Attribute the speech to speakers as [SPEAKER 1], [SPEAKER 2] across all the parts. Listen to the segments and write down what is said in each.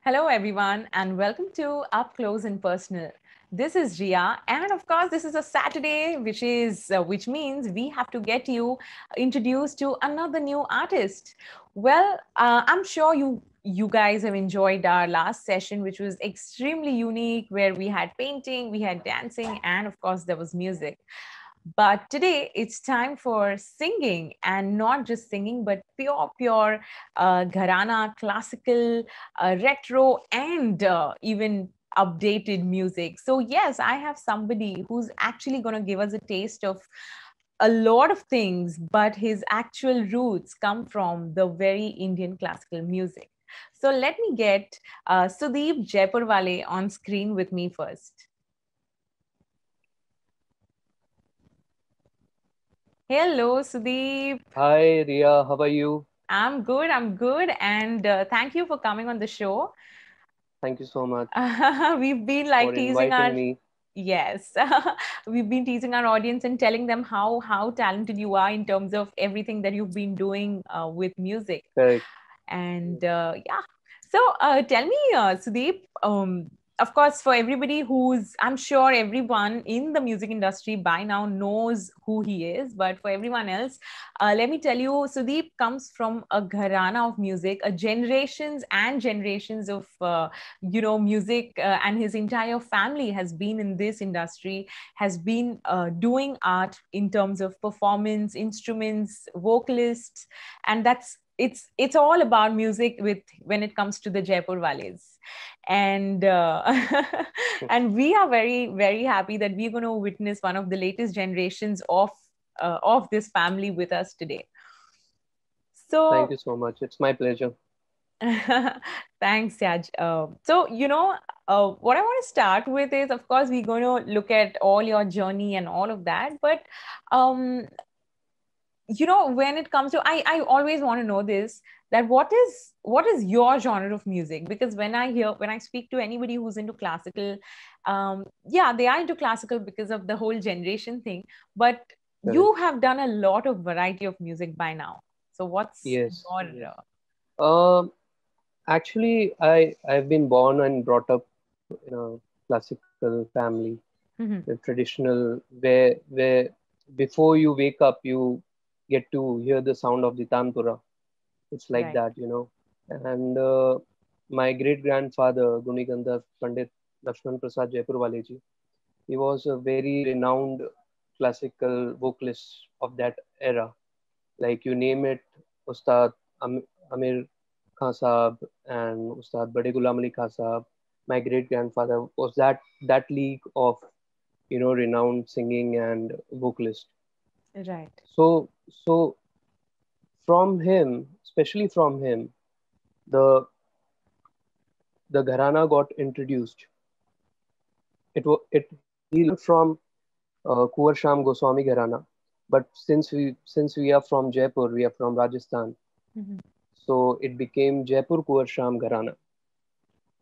[SPEAKER 1] Hello, everyone, and welcome to Up Close and Personal. This is Ria, and of course, this is a Saturday, which means we have to get you introduced to another new artist. Well, I'm sure you guys have enjoyed our last session, which was extremely unique, where we had painting, we had dancing, and of course, there was music. But today it's time for singing, and not just singing, but pure gharana, classical, retro, and even updated music. So, yes, I have somebody who's actually going to give us a taste of a lot of things, but his actual roots come from the very Indian classical music. So, let me get Sudeep Jaipurwale on screen with me first. Hello, Sudeep.
[SPEAKER 2] Hi Ria, how are you?
[SPEAKER 1] I'm good. I'm good. And thank you for coming on the show.
[SPEAKER 2] Thank you so much
[SPEAKER 1] We've been like
[SPEAKER 2] for
[SPEAKER 1] teasing
[SPEAKER 2] inviting
[SPEAKER 1] our,
[SPEAKER 2] me.
[SPEAKER 1] yes, we've been teasing our audience and telling them how talented you are in terms of everything that you've been doing with music.
[SPEAKER 2] Correct.
[SPEAKER 1] And yeah, so tell me, Sudeep, of course, for everybody who's, I'm sure everyone in the music industry by now knows who he is, but for everyone else, let me tell you, Sudeep comes from a gharana of music, a generations and generations of, music, and his entire family has been in this industry, has been doing art in terms of performance, instruments, vocalists, and it's all about music with when it comes to the Jaipur Valleys. And and we are very happy that we're going to witness one of the latest generations of this family with us today.
[SPEAKER 2] Thank
[SPEAKER 1] So
[SPEAKER 2] you so much. It's my pleasure.
[SPEAKER 1] thanks, Yaj. What I want to start with is, of course, we're going to look at all your journey and all of that. But um, when it comes to, I always want to know this, that what is your genre of music? Because when I speak to anybody who's into classical, yeah, they are into classical because of the whole generation thing, but you
[SPEAKER 2] Correct.
[SPEAKER 1] have done a lot of variety of music by now. So what's
[SPEAKER 2] Yes.
[SPEAKER 1] your
[SPEAKER 2] Um, Actually, I've been born and brought up in a classical family,
[SPEAKER 1] Mhm.
[SPEAKER 2] a traditional where before you wake up, you get to hear the sound of the tanpura. It's like
[SPEAKER 1] Right.
[SPEAKER 2] that. And my great grandfather, Gunigandha Pandit Lakshman Prasad Jaipurwaleji, he was a very renowned classical vocalist of that era. Like you name it, Ustad Amir Khan Saab and Ustad Bade Ghulam Ali Khan Saab. My great grandfather was that league of renowned singing and vocalist.
[SPEAKER 1] Right.
[SPEAKER 2] So from him, especially from him, the the gharana got introduced. He learned from Kuwar Sham Goswami Gharana. But since we are from Jaipur, we are from Rajasthan,
[SPEAKER 1] Mhm.
[SPEAKER 2] so it became Jaipur Kuwar Sham Gharana.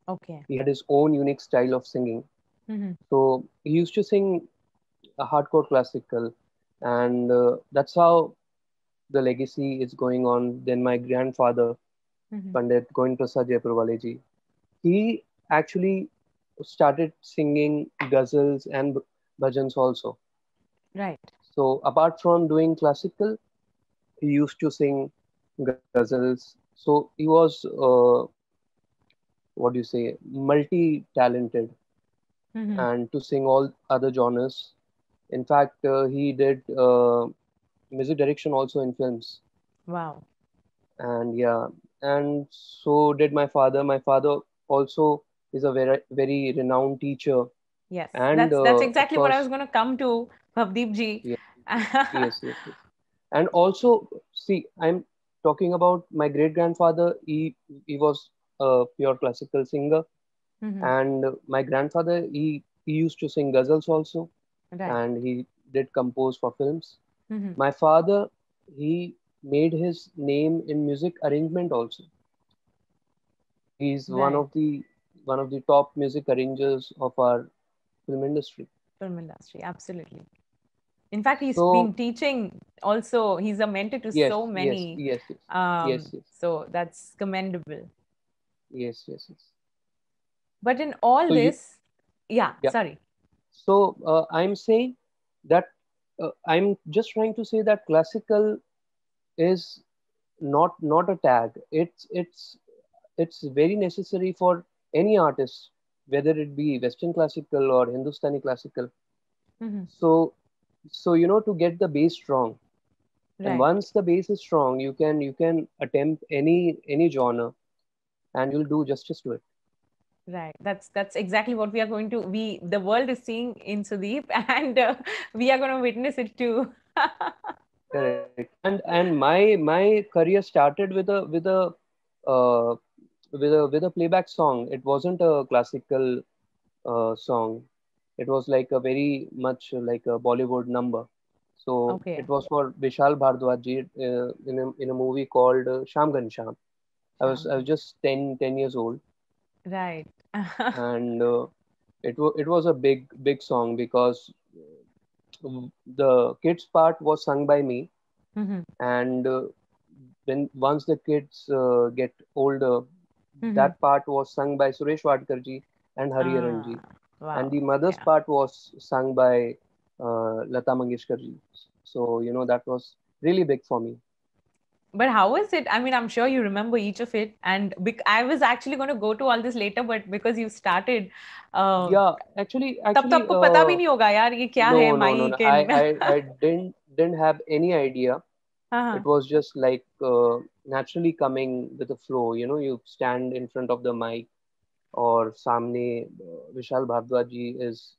[SPEAKER 1] Okay.
[SPEAKER 2] He had his own unique style of singing.
[SPEAKER 1] Mhm.
[SPEAKER 2] So he used to sing a hardcore classical, and that's how the legacy is going on. Then my grandfather,
[SPEAKER 1] Mhm.
[SPEAKER 2] Pandit Govind Prasad Jaipurwaleji, he actually started singing ghazals and bhajans also.
[SPEAKER 1] Right.
[SPEAKER 2] So apart from doing classical, he used to sing ghazals. So he was, what do you say, multi-talented,
[SPEAKER 1] Mhm.
[SPEAKER 2] and to sing all other genres. In fact, he did music direction also in films.
[SPEAKER 1] Wow.
[SPEAKER 2] And yeah, and so did my father. My father also is a very renowned teacher,
[SPEAKER 1] Yes,
[SPEAKER 2] and
[SPEAKER 1] that's
[SPEAKER 2] of
[SPEAKER 1] exactly what I was
[SPEAKER 2] course,
[SPEAKER 1] going to come to, Bhavdeep ji.
[SPEAKER 2] yes, yes. And also, see, I'm talking about my great grandfather. He was a pure classical singer,
[SPEAKER 1] Mhm.
[SPEAKER 2] and my grandfather he used to sing ghazals also,
[SPEAKER 1] Right.
[SPEAKER 2] and he did compose for films.
[SPEAKER 1] Mhm.
[SPEAKER 2] My father, he made his name in music arrangement also. He's
[SPEAKER 1] Right.
[SPEAKER 2] one of the top music arrangers of our film industry.
[SPEAKER 1] Film industry, absolutely. In fact, he's
[SPEAKER 2] So
[SPEAKER 1] been teaching also. He's a mentor to
[SPEAKER 2] yes,
[SPEAKER 1] so
[SPEAKER 2] yes,
[SPEAKER 1] many.
[SPEAKER 2] yes, yes, yes, yes,
[SPEAKER 1] So that's commendable.
[SPEAKER 2] yes, yes, yes.
[SPEAKER 1] But in all
[SPEAKER 2] So you,
[SPEAKER 1] this, yeah,
[SPEAKER 2] yeah.
[SPEAKER 1] sorry.
[SPEAKER 2] So I'm saying that I'm just trying to say that classical is not a tag. It's very necessary for any artist, whether it be Western classical or Hindustani classical.
[SPEAKER 1] Hmm.
[SPEAKER 2] So to get the bass strong, and
[SPEAKER 1] Right.
[SPEAKER 2] once the bass is strong, you can attempt any genre, and you'll do justice to it.
[SPEAKER 1] Right. That's exactly what we are going to the world is seeing in Sudeep, and we are going to witness it too.
[SPEAKER 2] Correct. And my career started uh, with a playback song. It wasn't a classical song. It was like a very much like a Bollywood number. So
[SPEAKER 1] Okay.
[SPEAKER 2] it was for Vishal Bhardwaj ji, in a movie called Sham Ghanshyam. I was
[SPEAKER 1] Sham.
[SPEAKER 2] just 10 years old,
[SPEAKER 1] Right.
[SPEAKER 2] and it was a big song because the kids part was sung by me,
[SPEAKER 1] Hmm.
[SPEAKER 2] and when once the kids get older,
[SPEAKER 1] Hmm.
[SPEAKER 2] that part was sung by Suresh Wadkar ji and Hariharan
[SPEAKER 1] Ah,
[SPEAKER 2] ji, and
[SPEAKER 1] wow.
[SPEAKER 2] the mother's
[SPEAKER 1] Yeah.
[SPEAKER 2] part was sung by Lata Mangeshkar ji. So that was really big for me.
[SPEAKER 1] But how was it? I mean, I'm sure you remember each of it. And I was actually going to go to all this later, but because you started, uh,
[SPEAKER 2] Yeah, actually,
[SPEAKER 1] तब तो
[SPEAKER 2] actually,
[SPEAKER 1] आपको पता भी नहीं होगा यार ये क्या है
[SPEAKER 2] no.
[SPEAKER 1] Mic
[SPEAKER 2] I,
[SPEAKER 1] and
[SPEAKER 2] I, I didn't have any idea.
[SPEAKER 1] हाँ
[SPEAKER 2] It
[SPEAKER 1] हाँ
[SPEAKER 2] was just like naturally coming with the flow. You stand in front of the mic, or samne Vishal Bhardwaj ji is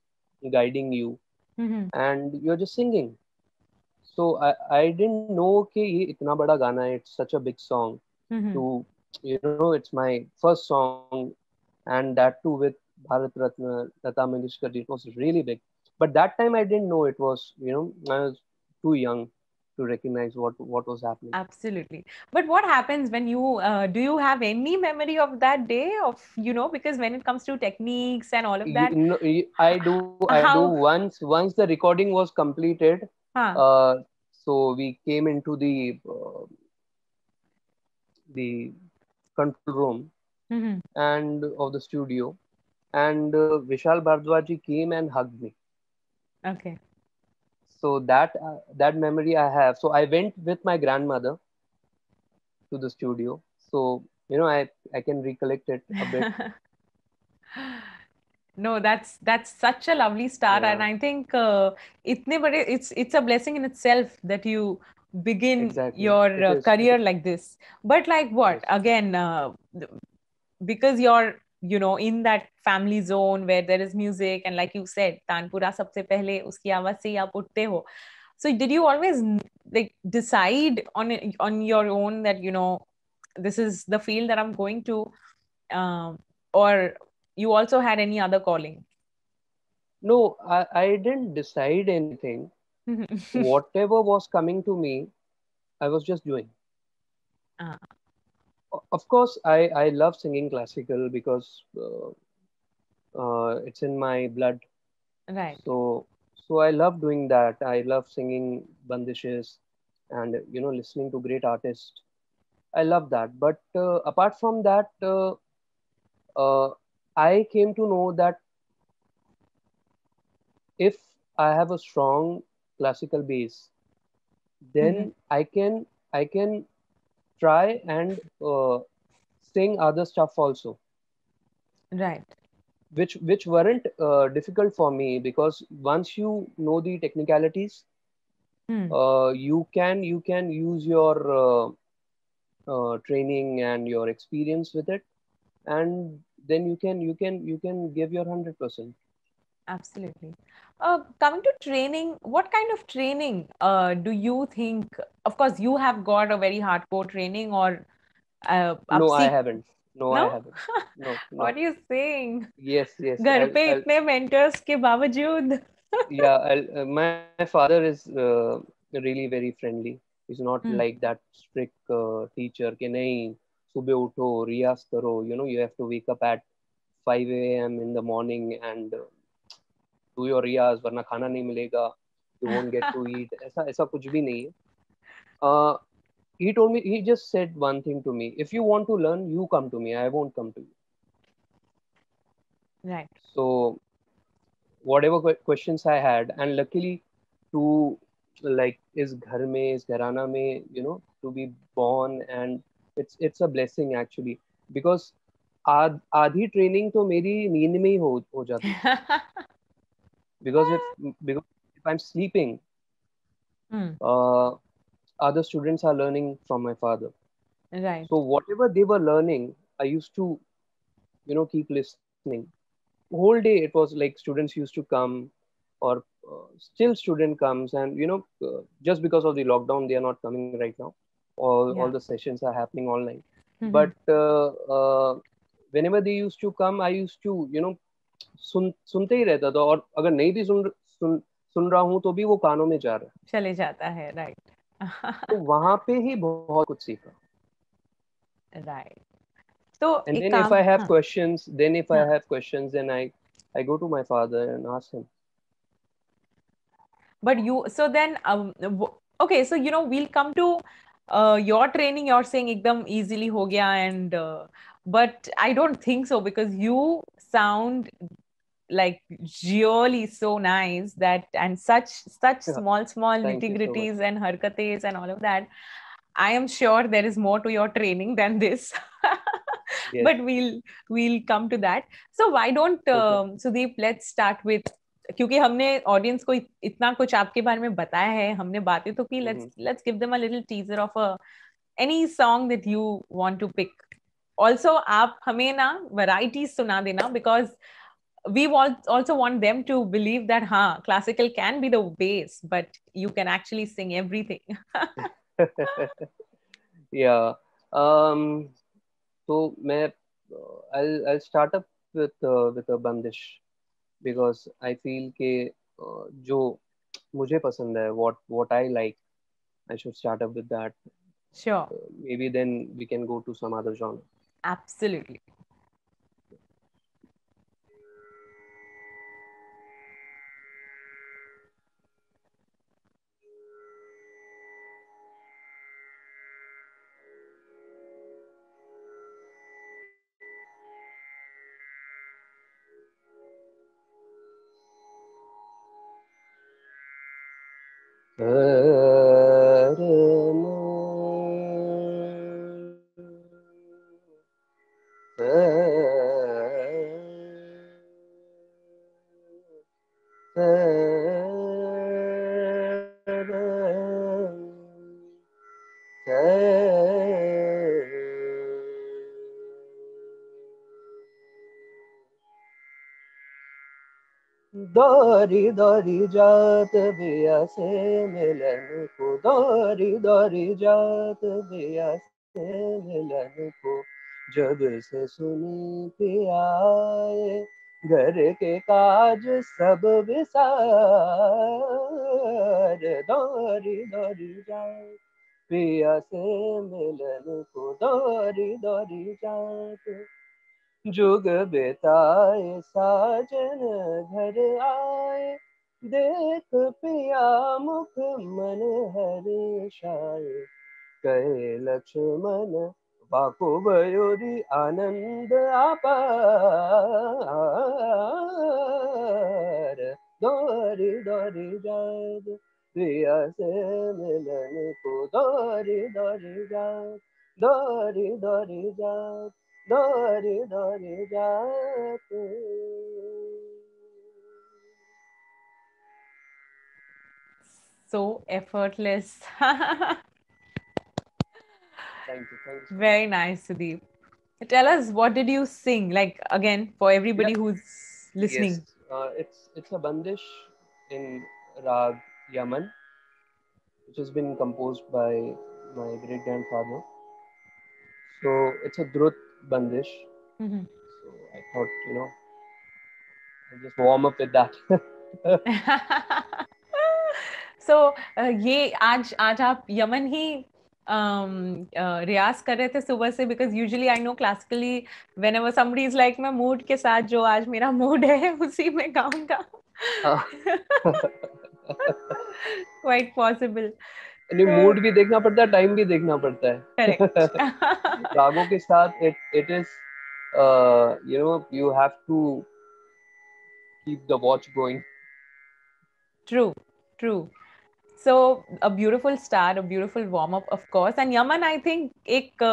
[SPEAKER 2] guiding you,
[SPEAKER 1] hmm
[SPEAKER 2] and you're just singing. So I didn't know कि ये इतना बड़ा गाना है. It's such a big song.
[SPEAKER 1] Hmm
[SPEAKER 2] To it's my first song, and that too with Bharat Ratna Lata Mangeshkar ji. It was really big. But that time I didn't know it was. I was too young to recognize what was happening.
[SPEAKER 1] Absolutely. But what happens when you do you have any memory of that day of because when it comes to techniques and all of that,
[SPEAKER 2] I do
[SPEAKER 1] how
[SPEAKER 2] once the recording was completed.
[SPEAKER 1] huh
[SPEAKER 2] Uh, so we came into the control room
[SPEAKER 1] hmm
[SPEAKER 2] and of the studio, and Vishal Bhardwaj came and hugged me.
[SPEAKER 1] okay.
[SPEAKER 2] So that memory I have. So I went with my grandmother to the studio. So I can recollect it a bit.
[SPEAKER 1] No, that's such a lovely start, and
[SPEAKER 2] Yeah,
[SPEAKER 1] I think it's a blessing in itself that you begin
[SPEAKER 2] exactly.
[SPEAKER 1] your
[SPEAKER 2] It is. It
[SPEAKER 1] career
[SPEAKER 2] is.
[SPEAKER 1] like this. But like what
[SPEAKER 2] Yes.
[SPEAKER 1] again, because you're in that family zone where there is music, and like you said, tanpura सबसे पहले उसकी आवाज से ही आप उठते हो. So did you always like decide on your own that this is the field that I'm going to, um, or you also had any other calling?
[SPEAKER 2] No, I didn't decide anything. Whatever was coming to me, I was just doing.
[SPEAKER 1] Ah,
[SPEAKER 2] Of course, I love singing classical because it's in my blood.
[SPEAKER 1] right.
[SPEAKER 2] So I love doing that. I love singing bandishes and listening to great artists. I love that. But apart from that, uh, I came to know that if I have a strong classical base,
[SPEAKER 1] Mhm.
[SPEAKER 2] then I can try and sing other stuff also,
[SPEAKER 1] Right.
[SPEAKER 2] which weren't difficult for me because once you know the technicalities,
[SPEAKER 1] Hmm.
[SPEAKER 2] you can use your training and your experience with it, and then you can give your 100%.
[SPEAKER 1] Absolutely. Coming to training, what kind of training do you think? Of course, you have got a very hardcore training, or आप
[SPEAKER 2] No, I
[SPEAKER 1] सीख
[SPEAKER 2] haven't. No, I
[SPEAKER 1] no?
[SPEAKER 2] haven't. No,
[SPEAKER 1] What
[SPEAKER 2] no.
[SPEAKER 1] are you saying?
[SPEAKER 2] Yes, yes.
[SPEAKER 1] घर पे इतने mentors के बावजूद.
[SPEAKER 2] Yeah. My father is really very friendly. He's not
[SPEAKER 1] Hmm.
[SPEAKER 2] like that strict teacher. कि नहीं सुबह उठो रियाज करो. You have to wake up at 5 a.m. in the morning and do your रियाज वरना खाना नहीं मिलेगा. You won't get to eat. ऐसा ऐसा कुछ भी नहीं है. Uh, he just said one thing to me. If you want to learn, you come to me. I won't come to you.
[SPEAKER 1] Right.
[SPEAKER 2] So whatever questions I had, and luckily to like is ghar mein, is gharana mein, to be born, and it's a blessing actually, because आधी training तो मेरी नींद में ही हो जाती थी, because if I'm sleeping,
[SPEAKER 1] Hmm.
[SPEAKER 2] uh, other students are learning from my father.
[SPEAKER 1] Right.
[SPEAKER 2] So whatever they were learning, I used to, keep listening. Whole day it was like students used to come, or still student comes, and just because of the lockdown, they are not coming right now. All
[SPEAKER 1] Yeah.
[SPEAKER 2] the sessions are happening online.
[SPEAKER 1] Hmm.
[SPEAKER 2] But whenever they used to come, I used to, सुनते ही रहता था, और अगर नहीं भी सुन रहा हूँ तो भी वो कानों में जा रहा है.
[SPEAKER 1] चले जाता है. Right.
[SPEAKER 2] तो वहां पे ही बहुत कुछ सीखा.
[SPEAKER 1] Right. तो
[SPEAKER 2] And
[SPEAKER 1] एक
[SPEAKER 2] then if
[SPEAKER 1] काम.
[SPEAKER 2] I have
[SPEAKER 1] हाँ.
[SPEAKER 2] questions,
[SPEAKER 1] हाँ.
[SPEAKER 2] then I go to my father and ask him.
[SPEAKER 1] But you, so then, okay, so we'll come to your training. You're saying ekdam easily ho gaya, and but I don't think so, because you sound like really so nice, that and such
[SPEAKER 2] Yeah,
[SPEAKER 1] small
[SPEAKER 2] thank you so much.
[SPEAKER 1] nitty-gritties and harkates and all of that. I am sure there is more to your training than this.
[SPEAKER 2] Yes.
[SPEAKER 1] But we'll come to that. So why don't,
[SPEAKER 2] Okay.
[SPEAKER 1] Sudeep, let's start with, क्योंकि हमने audience को इतना कुछ आपके बारे में बताया है, हमने बातें तो की. Let's give them a little teaser of any song that you want to pick. Also आप हमें ना varieties सुना देना, because we also want them to believe that हाँ, classical can be the base, but you can actually sing everything.
[SPEAKER 2] Yeah. Um. So मैं I'll start up with a bandish, because I feel कि जो मुझे पसंद है, what I like, I should start up with that.
[SPEAKER 1] Sure.
[SPEAKER 2] Maybe then we can go to some other genre.
[SPEAKER 1] Absolutely.
[SPEAKER 2] दौरी दौरी जात बिया से मिलन को, दौरी दौरी जात बिया से मिलन को, जब से सुनी पियाए घर के काज सब विसार, दौरी दौरी जात पिया से मिलन को, दौरी दौरी जात जुग बेताए साजन घर आए, देख पिया मुख मन हर्षाए, कहे लक्ष्मण वाको बयोरी आनंद अपार, दौरी दौरी जात प्रिया से मिलन को, दौरी दौरी जात, दौरी दौरी जात, दौरी दौरी जात.
[SPEAKER 1] So effortless.
[SPEAKER 2] Thank you so much.
[SPEAKER 1] Very nice, Sudeep. Tell us, what did you sing? Like, again, for
[SPEAKER 2] Yeah,
[SPEAKER 1] everybody who's
[SPEAKER 2] yes.
[SPEAKER 1] listening.
[SPEAKER 2] It's a bandish in Rag Yaman, which has been composed by my great grandfather. So it's a Drut bandish.
[SPEAKER 1] Mhm.
[SPEAKER 2] So I thought, I'll just warm up with that.
[SPEAKER 1] So ये आज आज आप Yemen ही रियाज कर रहे थे सुबह से, because usually I know classically whenever somebody is like मैं मूड के साथ, जो आज मेरा मूड है उसी में गाऊंगा. Quite possible.
[SPEAKER 2] नहीं,
[SPEAKER 1] So
[SPEAKER 2] मूड भी देखना पड़ता है, टाइम भी देखना पड़ता है.
[SPEAKER 1] correct.
[SPEAKER 2] रागों के साथ it is you have to keep the watch going.
[SPEAKER 1] True, true. So a beautiful start, a beautiful warm up, of course. And Yaman, I think एक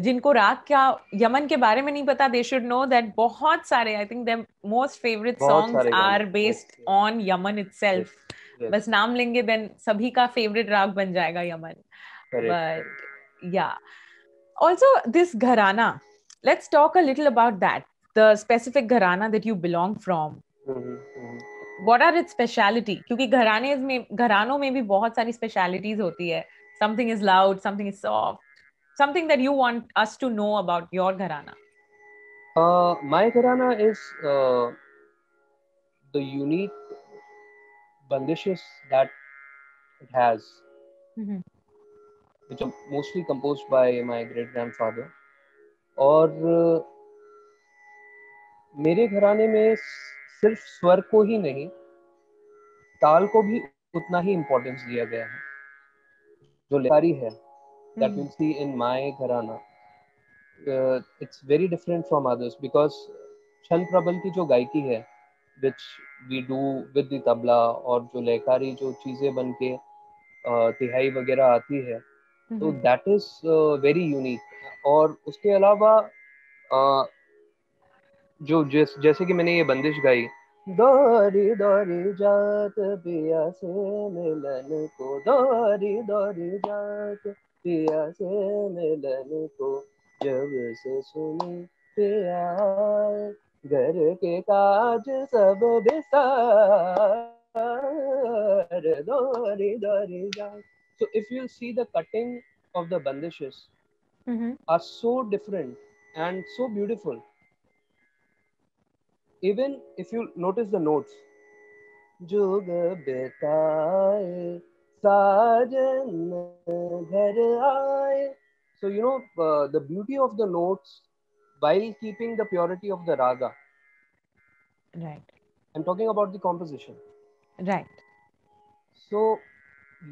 [SPEAKER 1] जिनको राग क्या यमन के बारे में नहीं पता, they should know that बहुत सारे, I think their most favorite
[SPEAKER 2] बहुत
[SPEAKER 1] songs
[SPEAKER 2] सारे गाने.
[SPEAKER 1] are based
[SPEAKER 2] Yes, yes,
[SPEAKER 1] on Yaman itself.
[SPEAKER 2] yes, yes.
[SPEAKER 1] बस नाम लेंगे then सभी का favorite राग बन जाएगा Yemen.
[SPEAKER 2] Correct,
[SPEAKER 1] But
[SPEAKER 2] correct.
[SPEAKER 1] yeah. Also, this gharana. Let's talk a little about that. The specific gharana that you belong from. What are its speciality? क्योंकि घरानों में भी बहुत सारी specialities होती है. Something is loud, something is soft. Something that you want us to know about your gharana.
[SPEAKER 2] My gharana is the unique bandishes that it has, which are mostly composed by my great grandfather. और मेरे घराने में सिर्फ स्वर को ही नहीं, ताल को भी उतना ही इम्पोर्टेंस दिया गया है. जो लयकारी है, that we'll see in my घराना, it's very different from others because छंद प्रबल की जो गायकी है, which we do with the tabla, और जो लयकारी जो चीजें बन के तिहाई वगैरह आती है, तो that is very unique. और उसके अलावा जो जैसे कि मैंने ये बंदिश गाई, दौरी दौरी जात पिया से मिलन को, दौरी दौरी जात पिया से मिलन को, जब से सुनी पिया घर के काज सब बिसार, दौरी दौरी जात. So if you see, the cutting of the bandishes are so different and so beautiful. Even if you notice the notes, जुग बिताए साजन घर आए. So the beauty of the notes while keeping the purity of the raga.
[SPEAKER 1] Right.
[SPEAKER 2] I'm talking about the composition.
[SPEAKER 1] Right.
[SPEAKER 2] So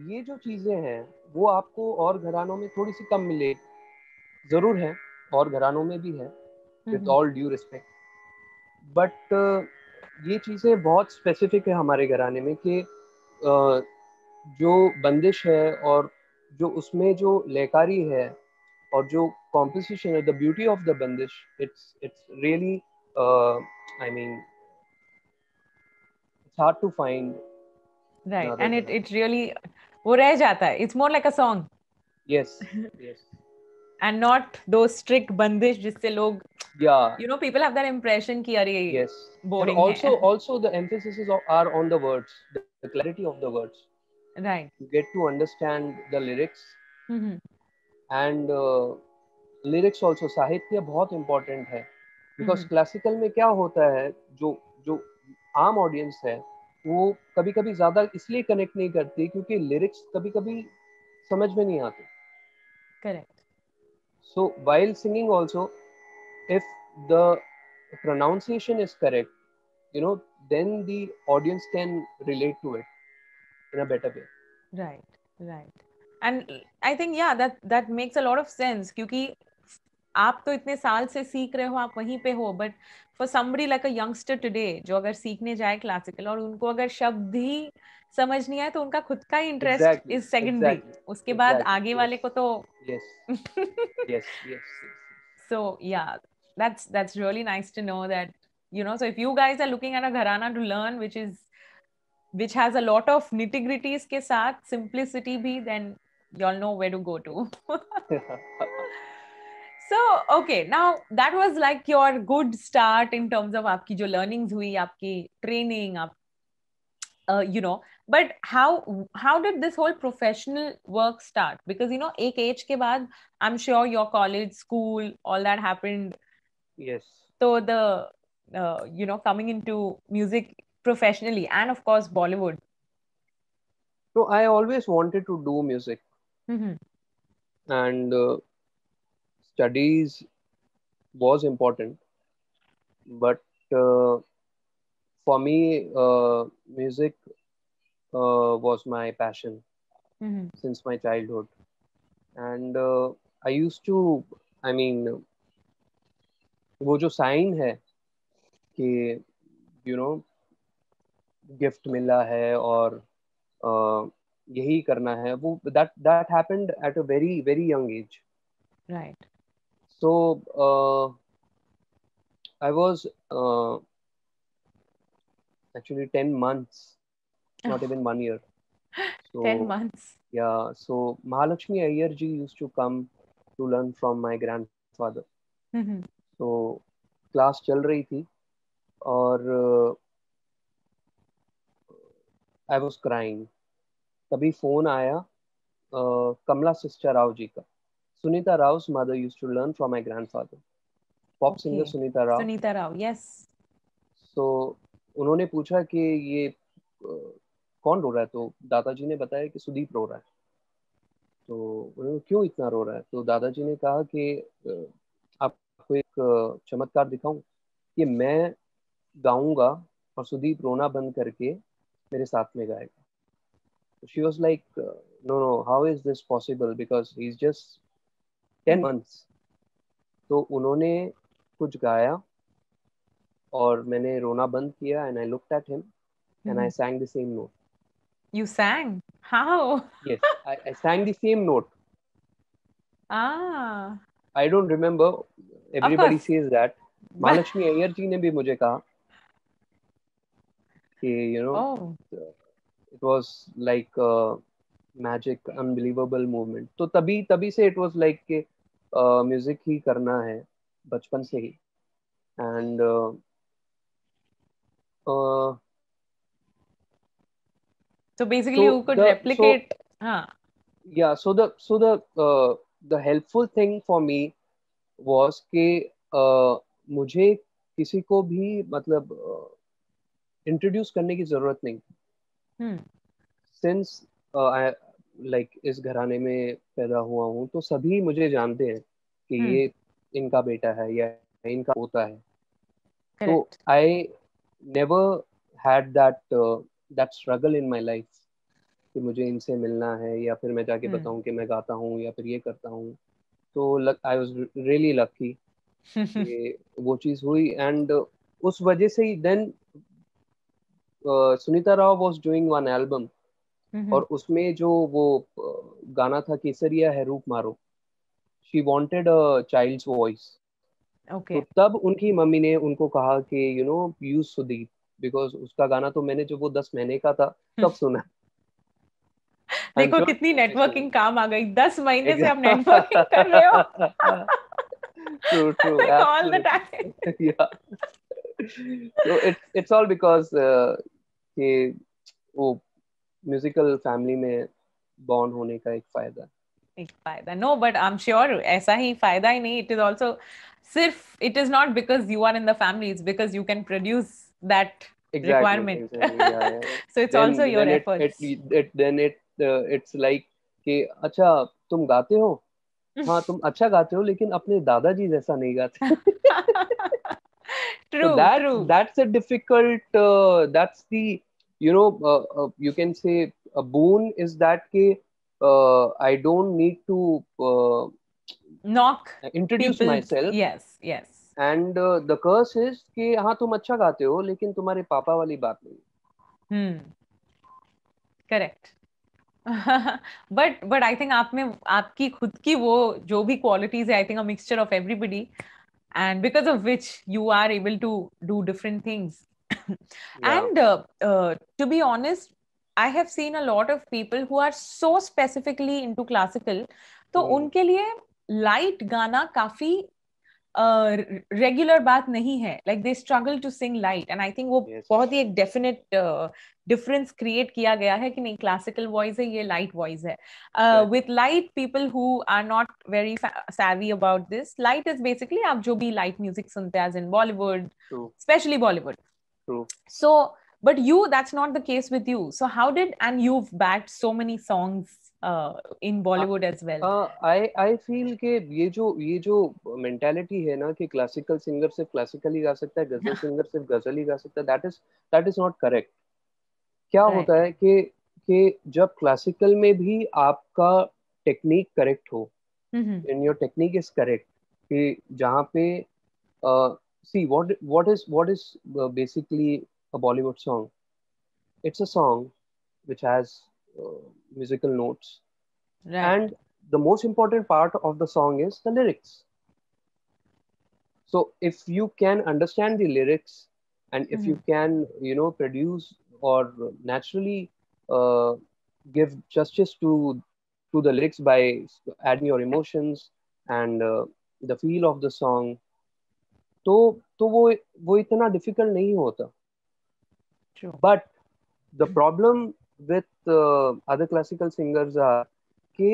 [SPEAKER 2] ये जो चीजें हैं वो आपको और घरानों में थोड़ी सी कम मिले, जरूर है, और घरानों में भी है, with all due respect. But ये चीज़ें बहुत स्पेसिफिक है हमारे घराने में कि जो बंदिश है और जो उसमें जो लयकारी है और जो कॉम्पोजिशन है, the beauty of the bandish, it's really, I mean, it's hard to find.
[SPEAKER 1] Right. And it really वो रह जाता है. It's more like a song.
[SPEAKER 2] Yes, yes.
[SPEAKER 1] And not those strict bandish जिससे लोग,
[SPEAKER 2] yeah,
[SPEAKER 1] people have that impression कि अरे
[SPEAKER 2] yes.
[SPEAKER 1] boring
[SPEAKER 2] And
[SPEAKER 1] है.
[SPEAKER 2] also the emphasis are on the words, the clarity of the words.
[SPEAKER 1] Right.
[SPEAKER 2] You get to understand the lyrics. And lyrics also, साहित्य बहुत important है. Because classical में क्या होता है, जो जो आम ऑडियंस है वो कभी कभी ज़्यादा इसलिए कनेक्ट नहीं करती क्योंकि लिरिक्स कभी कभी समझ में नहीं आते.
[SPEAKER 1] Correct.
[SPEAKER 2] So while singing also, if the pronunciation is correct, then the audience can relate to it in a better way.
[SPEAKER 1] Right, right. And I think that makes a lot of sense क्योंकि आप तो इतने साल से सीख रहे हो, आप वहीं पे हो, but for somebody like a youngster today जो अगर सीखने जाए क्लासिकल और उनको अगर शब्द ही समझ नहीं आए तो उनका खुद का इंटरेस्ट इज सेकेंडरी. उसके बाद आगे वाले को तो
[SPEAKER 2] yes.
[SPEAKER 1] So yeah, that's really nice to know that, so if you guys are looking at a gharana to learn which has a lot of nitty-gritties के साथ simplicity भी, then y'all know where to go to. So okay, now that was like your good start in terms of आपकी जो learnings हुई, आपकी training, but how did this whole professional work start? Because एक age के बाद I'm sure your college, school, all that happened.
[SPEAKER 2] Yes.
[SPEAKER 1] So the coming into music professionally, and of course Bollywood.
[SPEAKER 2] So I always wanted to do music. And studies was important, but for me music was my passion since my childhood. And I used to, I mean, वो जो sign है कि you know gift मिला है और यही करना है, वो that happened at a very very young age.
[SPEAKER 1] Right.
[SPEAKER 2] So I was actually 10 months, not even 1 year.
[SPEAKER 1] 10
[SPEAKER 2] So
[SPEAKER 1] months.
[SPEAKER 2] yeah, so Mahalakshmi Iyer ji used to come to learn from my grandfather.
[SPEAKER 1] Mhm.
[SPEAKER 2] So class चल रही थी और I was crying. तभी phone आया Kamla sister Rao ji का. Sunita Rao's mother used to learn from my grandfather. Pop singer
[SPEAKER 1] Okay.
[SPEAKER 2] Sunita Rao.
[SPEAKER 1] Sunita Rao, yes.
[SPEAKER 2] तो उन्होंने पूछा कि ये कौन रो रहा है, तो दादाजी ने बताया कि सुदीप रो रहा है. तो उन्होंने क्यों इतना रो रहा है, तो दादाजी ने कहा कि आपको एक चमत्कार दिखाऊं कि मैं गाऊंगा और सुदीप रोना बंद करके मेरे साथ में गाएगा. She was like no no, how is this possible, because he is just 10 months. तो उन्होंने कुछ गाया और मैंने रोना बंद किया and I looked at him and I
[SPEAKER 1] Mhm.
[SPEAKER 2] sang the same note.
[SPEAKER 1] You sang? How?
[SPEAKER 2] Yes, I sang the same note.
[SPEAKER 1] Ah,
[SPEAKER 2] I don't remember.
[SPEAKER 1] of
[SPEAKER 2] Everybody
[SPEAKER 1] course.
[SPEAKER 2] says that.
[SPEAKER 1] But
[SPEAKER 2] Mahalakshmi Iyer ji ने भी मुझे कहा कि
[SPEAKER 1] oh,
[SPEAKER 2] it was like a magic, unbelievable movement. तो तभी तभी से it was like कि म्यूजिक ही करना है बचपन से ही. And
[SPEAKER 1] so basically
[SPEAKER 2] so
[SPEAKER 1] you could
[SPEAKER 2] the so
[SPEAKER 1] replicate. Huh.
[SPEAKER 2] yeah, so the helpful thing for me was कि मुझे किसी को भी मतलब इंट्रोड्यूस करने की जरूरत नहीं.
[SPEAKER 1] Hmm.
[SPEAKER 2] सिंस आई लाइक इस घराने में पैदा हुआ हूँ तो सभी मुझे जानते हैं कि
[SPEAKER 1] Hmm.
[SPEAKER 2] ये इनका बेटा है या इनका पोता है. तो
[SPEAKER 1] Correct.
[SPEAKER 2] I never had that struggle in my life कि मुझे इनसे मिलना है या फिर मैं जाके
[SPEAKER 1] Hmm.
[SPEAKER 2] बताऊं कि मैं गाता हूँ या फिर ये करता हूँ. तो आई वाज रियली लकी कि वो चीज़ हुई. एंड उस वजह से ही then Sunita Rao was doing one album
[SPEAKER 1] Mhm.
[SPEAKER 2] और उसमें जो वो गाना था केसरिया है रूप मारो, she wanted a child's voice. तो
[SPEAKER 1] Okay.
[SPEAKER 2] तब उनकी मम्मी ने उनको कहा कि यूज सुदीप, बिकॉज उसका गाना तो मैंने जब वो 10 महीने का था तब सुना. आई एम
[SPEAKER 1] देखो
[SPEAKER 2] श्योर
[SPEAKER 1] कितनी
[SPEAKER 2] आपने सुना.
[SPEAKER 1] नेटवर्किंग काम आ गई, 10 महीने से आप नेटवर्किंग कर रहे हो.
[SPEAKER 2] True true
[SPEAKER 1] Like all the time.
[SPEAKER 2] Absolutely या. so it's all because कि वो म्यूजिकल फैमिली में बॉर्न होने का एक फायदा.
[SPEAKER 1] एक फायदा. No but I am sure ऐसा ही फायदा ही नहीं, इट इज ऑल्सो सिर्फ it is not because you are in the family, it's because you can produce that
[SPEAKER 2] Exactly,
[SPEAKER 1] requirement.
[SPEAKER 2] exactly. Yeah, yeah, yeah.
[SPEAKER 1] So it's
[SPEAKER 2] Then
[SPEAKER 1] also your
[SPEAKER 2] then it
[SPEAKER 1] efforts.
[SPEAKER 2] it then it it's like कि अच्छा तुम गाते हो, हाँ तुम अच्छा गाते हो लेकिन अपने दादाजी जैसा नहीं गाते. So
[SPEAKER 1] true true.
[SPEAKER 2] that's a difficult. That's the you can say a boon is that कि I don't need to
[SPEAKER 1] Knock
[SPEAKER 2] introduce
[SPEAKER 1] people.
[SPEAKER 2] myself.
[SPEAKER 1] Yes, yes.
[SPEAKER 2] And the curse is कि हाँ तुम अच्छा गाते हो लेकिन तुम्हारे पापा वाली बात नहीं.
[SPEAKER 1] Hmm. Correct. But I think आप में आपकी खुद की वो जो भी क्वालिटीज है, I think a mixture of everybody, and because of which you are able to do different things.
[SPEAKER 2] Yeah.
[SPEAKER 1] And to be honest, I have seen a lot of people who are so specifically into classical, तो
[SPEAKER 2] Hmm.
[SPEAKER 1] उनके लिए light गाना काफी regular बात नहीं है. Like they struggle to sing light, and I think वो
[SPEAKER 2] Yes.
[SPEAKER 1] बहुत ही एक डेफिनेट डिफरेंस क्रिएट किया गया है कि नहीं, क्लासिकल वॉइस है, ये लाइट वॉइस है.
[SPEAKER 2] Exactly.
[SPEAKER 1] With light people who are not very savvy about this, light is basically आप जो भी लाइट म्यूजिक सुनते हैं, as in Bollywood,
[SPEAKER 2] True.
[SPEAKER 1] especially Bollywood.
[SPEAKER 2] True.
[SPEAKER 1] So, but you, that's not the case with you. So how did, and you've backed so many songs in Bollywood as well.
[SPEAKER 2] I feel कि ये जो mentality है ना कि classical singer सिर्फ classical ही गा सकता है, गजल सिंगर सिर्फ गजल ही गा सकता है, दैट इज नॉट करेक्ट. क्या
[SPEAKER 1] Right.
[SPEAKER 2] होता है कि जब क्लासिकल में भी आपका टेक्निक करेक्ट हो,
[SPEAKER 1] Mm-hmm.
[SPEAKER 2] In your technique is correct, कि जहाँ पे see what is basically a Bollywood song, it's a song which has musical notes,
[SPEAKER 1] Right.
[SPEAKER 2] and the most important part of the song is the lyrics. So if you can understand the lyrics, and if you
[SPEAKER 1] Mhm.
[SPEAKER 2] can, produce or naturally uh, give justice to the lyrics by adding your emotions and the feel of the song, तो वो इतना difficult नहीं होता.
[SPEAKER 1] True.
[SPEAKER 2] But the problem with other classical singers are कि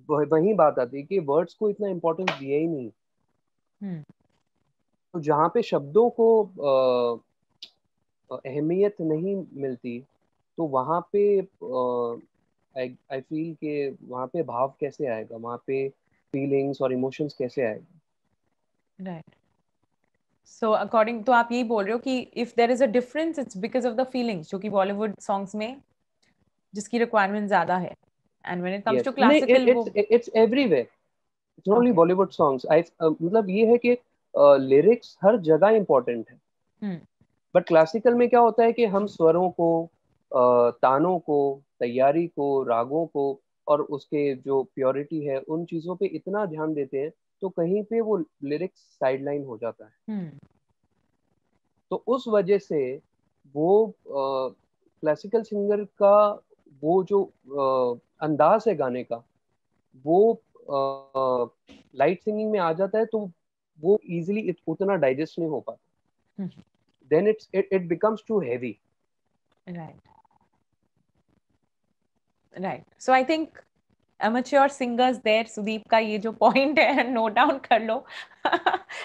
[SPEAKER 2] वही बात आती है कि वर्ड्स को इतना इम्पोर्टेंस दिया ही नहीं.
[SPEAKER 1] Hmm.
[SPEAKER 2] तो जहाँ पे शब्दों को अहमियत नहीं मिलती, तो वहाँ पे आई आई फील कि वहाँ पे भाव कैसे आएगा, वहाँ पे फीलिंग्स और इमोशंस कैसे आएगा.
[SPEAKER 1] Right. So according तो आप यही बोल रहे हो कि if there is a difference it's because of the feelings जो कि Bollywood songs में जिसकी requirement ज़्यादा है and when it comes to
[SPEAKER 2] yes, नहीं,
[SPEAKER 1] classical वो
[SPEAKER 2] it's everywhere. It's only
[SPEAKER 1] okay.
[SPEAKER 2] Bollywood songs. I मतलब ये है कि लिरिक्स हर जगह इम्पोर्टेंट है.
[SPEAKER 1] Hmm.
[SPEAKER 2] बट क्लासिकल में क्या होता है कि हम स्वरों को, तानों को, तैयारी को, रागों को और उसके जो प्योरिटी है उन चीज़ों पे इतना ध्यान देते हैं, तो कहीं पे वो लिरिक्स साइडलाइन हो जाता है.
[SPEAKER 1] Hmm.
[SPEAKER 2] तो उस वजह से वो क्लासिकल सिंगर का वो जो अंदाज है गाने का, वो लाइट सिंगिंग में आ जाता है, तो वो इजीली उतना डाइजेस्ट नहीं हो पाता.
[SPEAKER 1] Hmm.
[SPEAKER 2] Then it becomes too heavy.
[SPEAKER 1] Right. Right. So I think amateur singers there, Sudeep का ये जो point है note down कर लो.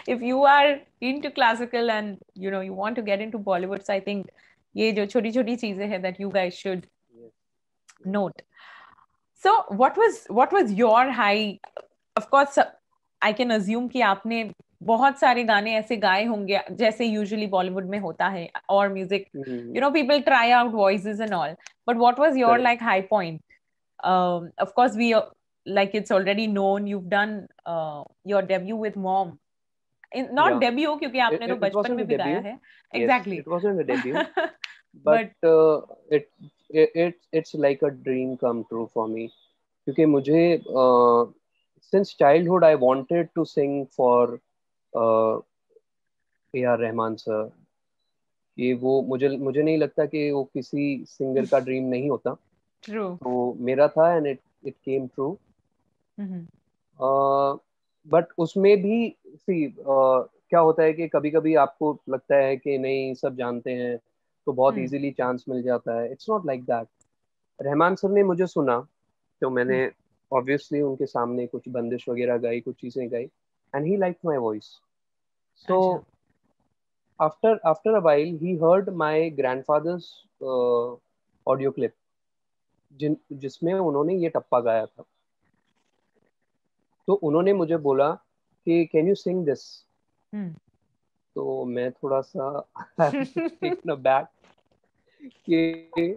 [SPEAKER 1] If you are into classical and you want to get into Bollywood, so I think ये जो छोटी छोटी चीजें हैं that you guys should note. So what was your high? Of course, I can assume कि आपने बहुत सारे गाने ऐसे गाए होंगे जैसे यूजुअली बॉलीवुड में होता है और music people try out voices and all, but what was your
[SPEAKER 2] Correct.
[SPEAKER 1] like high point? Of course we like it's already known you've done your debut with mom not
[SPEAKER 2] Yeah.
[SPEAKER 1] debut क्योंकि आपने तो
[SPEAKER 2] It
[SPEAKER 1] बचपन
[SPEAKER 2] wasn't
[SPEAKER 1] में
[SPEAKER 2] a
[SPEAKER 1] भी गाया
[SPEAKER 2] debut.
[SPEAKER 1] है
[SPEAKER 2] Yes,
[SPEAKER 1] exactly.
[SPEAKER 2] it wasn't a debut, but
[SPEAKER 1] But
[SPEAKER 2] it it's like a dream come true for me. क्योंकि मुझे since childhood I wanted to sing for A.R. Rahman sir. कि वो मुझे मुझे नहीं लगता कि वो किसी सिंगर का ड्रीम नहीं होता.
[SPEAKER 1] true.
[SPEAKER 2] तो मेरा था, and it came true.
[SPEAKER 1] Mhm.
[SPEAKER 2] But उसमें भी सी क्या होता है कि कभी कभी आपको लगता है कि नहीं सब जानते हैं, तो बहुत
[SPEAKER 1] Hmm.
[SPEAKER 2] इजीली चांस मिल जाता है. It's not like that. Rahman sir ने मुझे सुना, तो
[SPEAKER 1] Hmm.
[SPEAKER 2] मैंने ऑब्वियसली उनके सामने कुछ बंदिश वगैरह गाई, कुछ चीज़ें गाई, and he like my voice. So
[SPEAKER 1] अच्छा.
[SPEAKER 2] after a while he heard my grandfather's audio clip, जिसमें उन्होंने ये टप्पा गाया था. तो उन्होंने मुझे बोला कि can you sing this.
[SPEAKER 1] Hmm.
[SPEAKER 2] तो मैं थोड़ा सा टेकन अबैक कि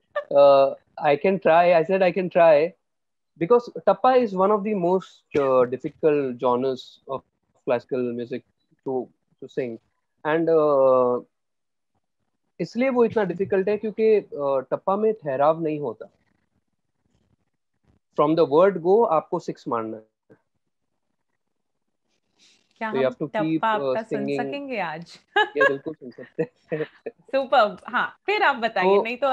[SPEAKER 2] I can try. I said I can try, because tappa is one of the most difficult genres of classical music to sing. And इसलिए वो इतना डिफिकल्ट है क्योंकि टप्पा में ठहराव नहीं होता. फ्रॉम द वर्ड गो आपको सिक्स मारना है.
[SPEAKER 1] क्या
[SPEAKER 2] तो यू
[SPEAKER 1] हम
[SPEAKER 2] हैव टू
[SPEAKER 1] टप्पा
[SPEAKER 2] कीप
[SPEAKER 1] आपका सुन
[SPEAKER 2] सिंगिंग.
[SPEAKER 1] सकेंगे आज?
[SPEAKER 2] ये बिल्कुल सुन सकते हैं.
[SPEAKER 1] सुपर. हाँ फिर आप
[SPEAKER 2] तो
[SPEAKER 1] बताइए नहीं तो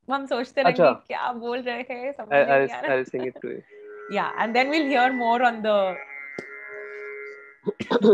[SPEAKER 1] हम सोचते
[SPEAKER 2] अच्छा,
[SPEAKER 1] रहेंगे क्या बोल रहे हैं समझ ही नहीं आ
[SPEAKER 2] I'll
[SPEAKER 1] रहा.
[SPEAKER 2] sing it to
[SPEAKER 1] Yeah, and then we'll hear more on the
[SPEAKER 2] you.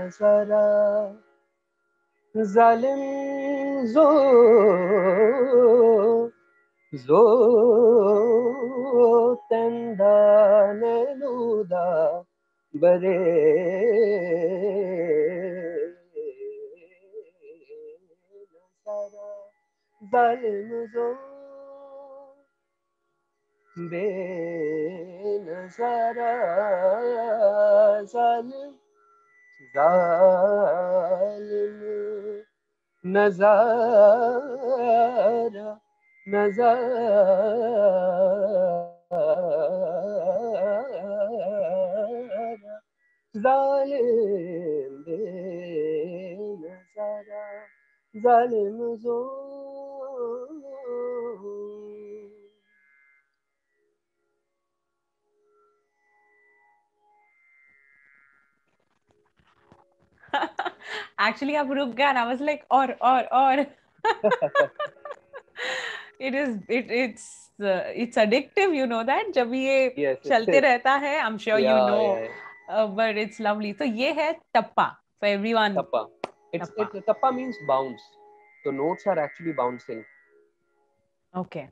[SPEAKER 2] नज़ारा जालिम जो जो तंदाने लूदा बरे नज़ारा जालिम जो बेनज़ारा जालिम जालिम नज़ारा नज़ारा जालिम बेनज़ारा जालिम जो
[SPEAKER 1] Actually, आप रुक गए and I was like, और. It's addictive, you know that. जब ये
[SPEAKER 2] yes it
[SPEAKER 1] चलते
[SPEAKER 2] is
[SPEAKER 1] रहता है, I'm sure you
[SPEAKER 2] yeah
[SPEAKER 1] know,
[SPEAKER 2] yeah
[SPEAKER 1] but it's lovely. तो ये है टप्पा for everyone.
[SPEAKER 2] tappa
[SPEAKER 1] tappa.
[SPEAKER 2] tappa means bounce, the notes are actually bouncing,
[SPEAKER 1] Okay,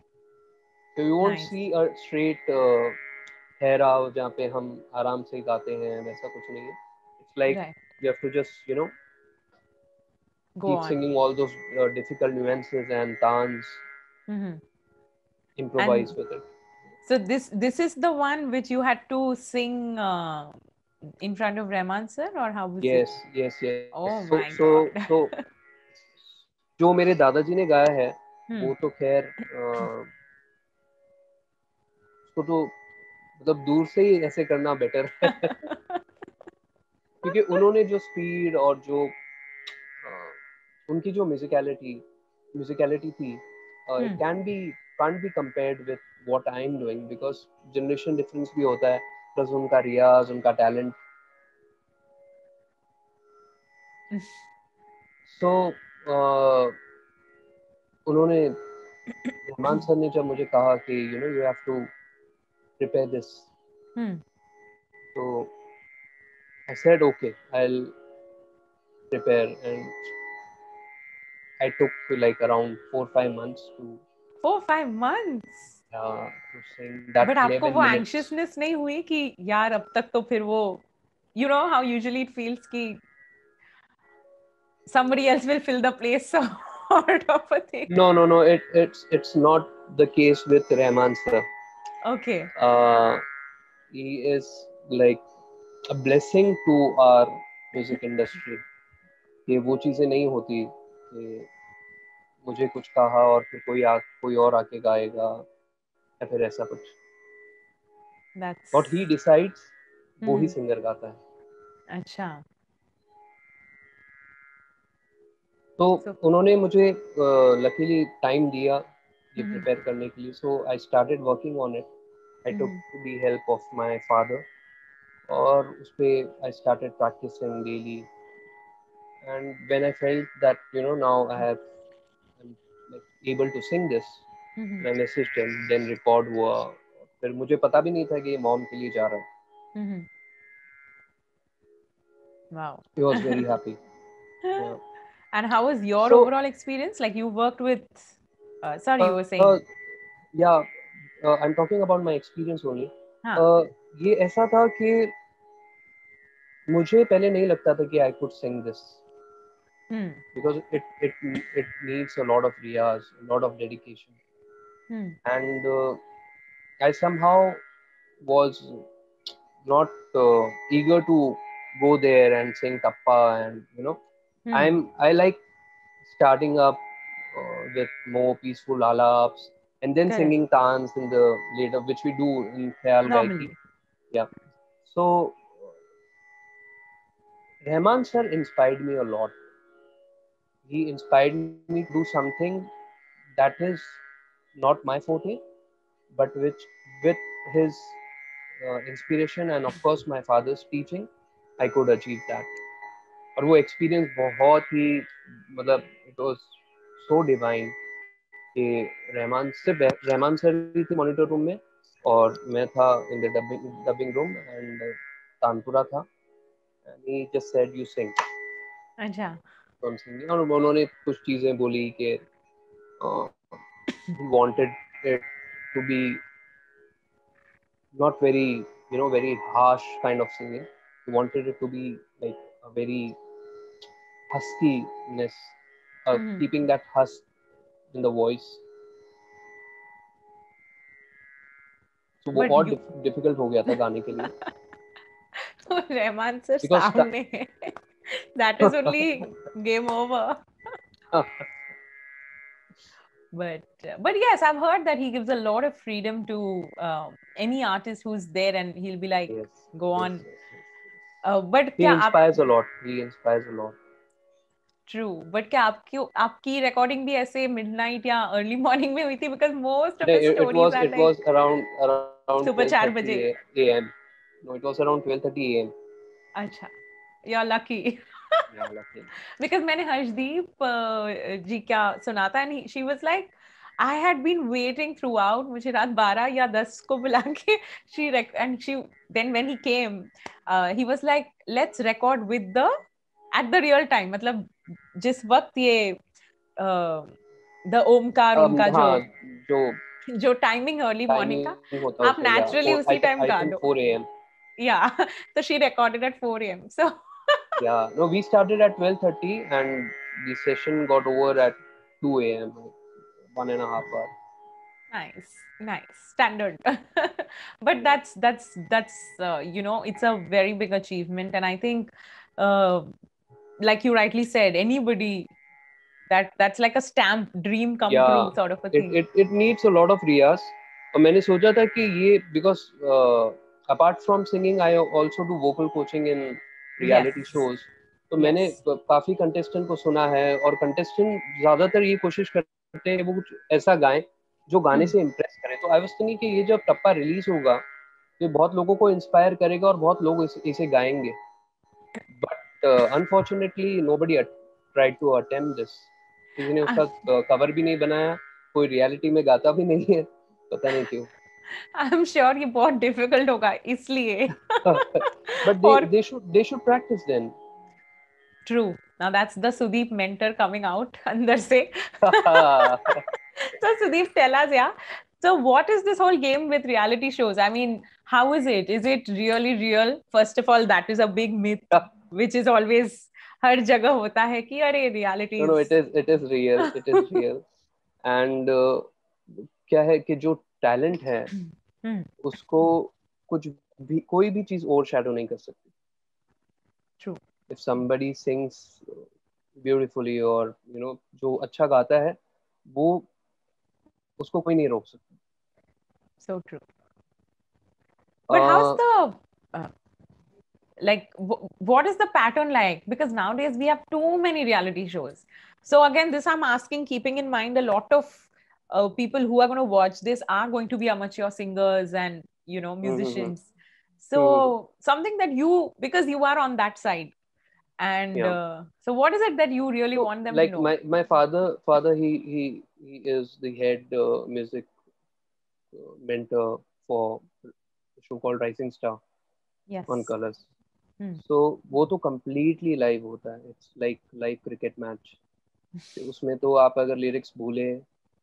[SPEAKER 2] so you won't
[SPEAKER 1] nice.
[SPEAKER 2] see a straight ठहराव जहाँ पे हम आराम से गाते हैं वैसा कुछ नहीं है. It's like
[SPEAKER 1] Right.
[SPEAKER 2] you have to just
[SPEAKER 1] Go
[SPEAKER 2] keep
[SPEAKER 1] on.
[SPEAKER 2] singing all those difficult nuances and tans,
[SPEAKER 1] Mm-hmm.
[SPEAKER 2] improvise
[SPEAKER 1] And
[SPEAKER 2] with it.
[SPEAKER 1] so this is the one which you had to sing in front of Rahman sir, or how was it?
[SPEAKER 2] Yes.
[SPEAKER 1] Oh
[SPEAKER 2] So
[SPEAKER 1] my God.
[SPEAKER 2] जो मेरे दादाजी ने गाया है
[SPEAKER 1] Hmm.
[SPEAKER 2] वो तो खैर उसको तो मतलब दूर से ही ऐसे करना बेटर है क्योंकि उन्होंने जो स्पीड और जो उनकी जो म्यूजिकलिटी थी it
[SPEAKER 1] Hmm.
[SPEAKER 2] can't be compared with what I am doing because generation difference भी होता है प्लस उनका रियाज उनका टैलेंट सो उन्होंने रहमान सर ने जब मुझे कहा कि you have to prepare this
[SPEAKER 1] Hmm.
[SPEAKER 2] तो I said okay I will prepare and I took like around 4-5 months to
[SPEAKER 1] 4-5 months.
[SPEAKER 2] sing that
[SPEAKER 1] But आपको
[SPEAKER 2] 11
[SPEAKER 1] वो
[SPEAKER 2] minutes.
[SPEAKER 1] anxiousness नहीं हुई कि यार अब तक तो फिर वो you know how usually it feels कि somebody else will fill the place sort of a thing.
[SPEAKER 2] No. It's not the case with Rahman sir.
[SPEAKER 1] Okay.
[SPEAKER 2] Uh, he is like a blessing to our music industry. ये वो चीजें नहीं होती कि मुझे कुछ कहा और फिर कोई और आके गाएगा या फिर ऐसा कुछ. What he
[SPEAKER 1] That's
[SPEAKER 2] decides वो ही
[SPEAKER 1] hmm.
[SPEAKER 2] सिंगर गाता है.
[SPEAKER 1] अच्छा.
[SPEAKER 2] तो
[SPEAKER 1] So
[SPEAKER 2] उन्होंने मुझे लकीली टाइम दिया ये
[SPEAKER 1] hmm.
[SPEAKER 2] प्रिपेयर करने के लिए so I started working on it I took
[SPEAKER 1] Hmm.
[SPEAKER 2] The help of my father और उस पे I started practicing daily and when I felt that now I have able to sing this
[SPEAKER 1] Hmm.
[SPEAKER 2] मैं message then record हुआ फिर मुझे पता भी नहीं था कि ये मॉम के लिए जा रहा है
[SPEAKER 1] Hmm. Wow.
[SPEAKER 2] He was very happy
[SPEAKER 1] And how was your
[SPEAKER 2] so
[SPEAKER 1] overall experience? Like you worked with, sorry, you were saying.
[SPEAKER 2] या I am talking about my experience only
[SPEAKER 1] हाँ.
[SPEAKER 2] ये ऐसा था कि मुझे पहले नहीं लगता था कि I could sing this
[SPEAKER 1] Hmm.
[SPEAKER 2] because it needs a lot of riyaz, a lot of dedication,
[SPEAKER 1] Hmm.
[SPEAKER 2] and I somehow was not eager to go there and sing tappa, and
[SPEAKER 1] Hmm.
[SPEAKER 2] I like starting up with more peaceful alaps and then
[SPEAKER 1] Correct.
[SPEAKER 2] singing tans in the later, which we do in Khayal Gaiki.
[SPEAKER 1] Normally.
[SPEAKER 2] Yeah. So Rahman sir inspired me a lot. He inspired me to do something that is not my forte, but which with his inspiration and of course my father's teaching, I could achieve that. और वो experience बहुत ही मतलब it was so divine कि Rahman sir भी थे monitor room में और मैं था in the dubbing room and tanpura था and he just said you sing.
[SPEAKER 1] अच्छा.
[SPEAKER 2] So I'm singing. और उन्होंने कुछ चीजें बोली कि he wanted it to be not very, very harsh kind of singing. He wanted it to be like a very huskiness,
[SPEAKER 1] hmm.
[SPEAKER 2] keeping that husk in the voice. So वो
[SPEAKER 1] But
[SPEAKER 2] और
[SPEAKER 1] you
[SPEAKER 2] difficult हो गया था गाने के लिए
[SPEAKER 1] Rahman sir
[SPEAKER 2] because
[SPEAKER 1] सामने है. That is only game over. But yes, I've heard that he gives a lot of freedom to any artist who's there, and he'll be like,
[SPEAKER 2] yes,
[SPEAKER 1] go
[SPEAKER 2] yes,
[SPEAKER 1] on.
[SPEAKER 2] yes, yes, yes.
[SPEAKER 1] But
[SPEAKER 2] He
[SPEAKER 1] क्या आप
[SPEAKER 2] inspires a lot. He inspires a lot.
[SPEAKER 1] true? But क्या आपकी recording भी ऐसे midnight या early morning में हुई थी? Because most of
[SPEAKER 2] No,
[SPEAKER 1] his
[SPEAKER 2] it
[SPEAKER 1] stories
[SPEAKER 2] was
[SPEAKER 1] are
[SPEAKER 2] it
[SPEAKER 1] like
[SPEAKER 2] was around
[SPEAKER 1] सुबह 4 बजे.
[SPEAKER 2] 12:30 a.m. No, it was around 12:30 a.m.
[SPEAKER 1] अच्छा, you're lucky.
[SPEAKER 2] Yeah, lucky.
[SPEAKER 1] Because मैंने हर्षदीप जी क्या सुना था, and she was like, I had been waiting throughout. मुझे रात 12 या 10 को बुला के she then when he came, he was like, let's record with the at the real time. मतलब जिस वक्त ये the ओमकार उनका
[SPEAKER 2] हाँ, जो
[SPEAKER 1] जो टाइमिंग अर्ली मॉर्निंग का,
[SPEAKER 2] टाइमिंग होता है
[SPEAKER 1] आप
[SPEAKER 2] उसमें, या
[SPEAKER 1] naturally उसी टाइम
[SPEAKER 2] I
[SPEAKER 1] गा
[SPEAKER 2] think
[SPEAKER 1] दो.
[SPEAKER 2] 4 a.m.
[SPEAKER 1] Yeah, so she recorded at 4 a.m. So
[SPEAKER 2] Yeah, no, we started at 12:30 and the session got over at 2 a.m. 1.5 hour.
[SPEAKER 1] nice standard. But that's it's a very big achievement, and I think uh, like you rightly said, anybody that's like a stamp dream come
[SPEAKER 2] Yeah,
[SPEAKER 1] true sort of a
[SPEAKER 2] it
[SPEAKER 1] thing.
[SPEAKER 2] it it needs a lot of riyas. और मैंने सोचा था कि ये because apart from singing I also do vocal coaching in
[SPEAKER 1] Yes,
[SPEAKER 2] reality shows. तो मैंने
[SPEAKER 1] yes.
[SPEAKER 2] काफी contestant को सुना है और कंटेस्टेंट ज्यादातर ये कोशिश करते हैं कि वो कुछ ऐसा गाएं जो गाने से इम्प्रेस करे. तो आई वाज थिंकिंग कि ये जब टप्पा रिलीज होगा तो बहुत लोगों को इंस्पायर करेगा और बहुत लोग इसे गाएंगे. But unfortunately nobody tried to attempt this. किसी ने उसका कवर भी नहीं बनाया, कोई रियलिटी में गाता भी नहीं है, पता नहीं क्यों.
[SPEAKER 1] I'm sure ये बहुत difficult होगा इसलिए.
[SPEAKER 2] But
[SPEAKER 1] और
[SPEAKER 2] they should practice then.
[SPEAKER 1] true. Now that's the Sudeep mentor coming out अंदर से. So Sudeep, tell us, yeah. So what is this whole game with reality shows? I mean, how is it? Is it really real? First of all, that is a big myth, which is always हर जगह होता है कि अरे
[SPEAKER 2] No, no,
[SPEAKER 1] realities.
[SPEAKER 2] it is real. It is real. And क्या है कि जो talent है उसको कुछ भी कोई भी चीज ओवर शैडो नहीं कर सकती.
[SPEAKER 1] True.
[SPEAKER 2] If somebody sings beautifully or जो अच्छा गाता है वो उसको कोई नहीं रोक सकता.
[SPEAKER 1] So true. But how's the like what is the pattern like? Because nowadays we have too many reality shows. So again, this I'm asking, keeping in mind a lot of people who are going to watch this are going to be amateur singers and musicians. So something that because you are on that side, and
[SPEAKER 2] Yeah.
[SPEAKER 1] so what is it that you really
[SPEAKER 2] So,
[SPEAKER 1] want them to
[SPEAKER 2] like
[SPEAKER 1] know?
[SPEAKER 2] my father he is the head music mentor for a show called Rising Star
[SPEAKER 1] Yes.
[SPEAKER 2] on Colors. So वो तो completely live होता है. It's like live cricket match. उसमें तो आप अगर lyrics भूले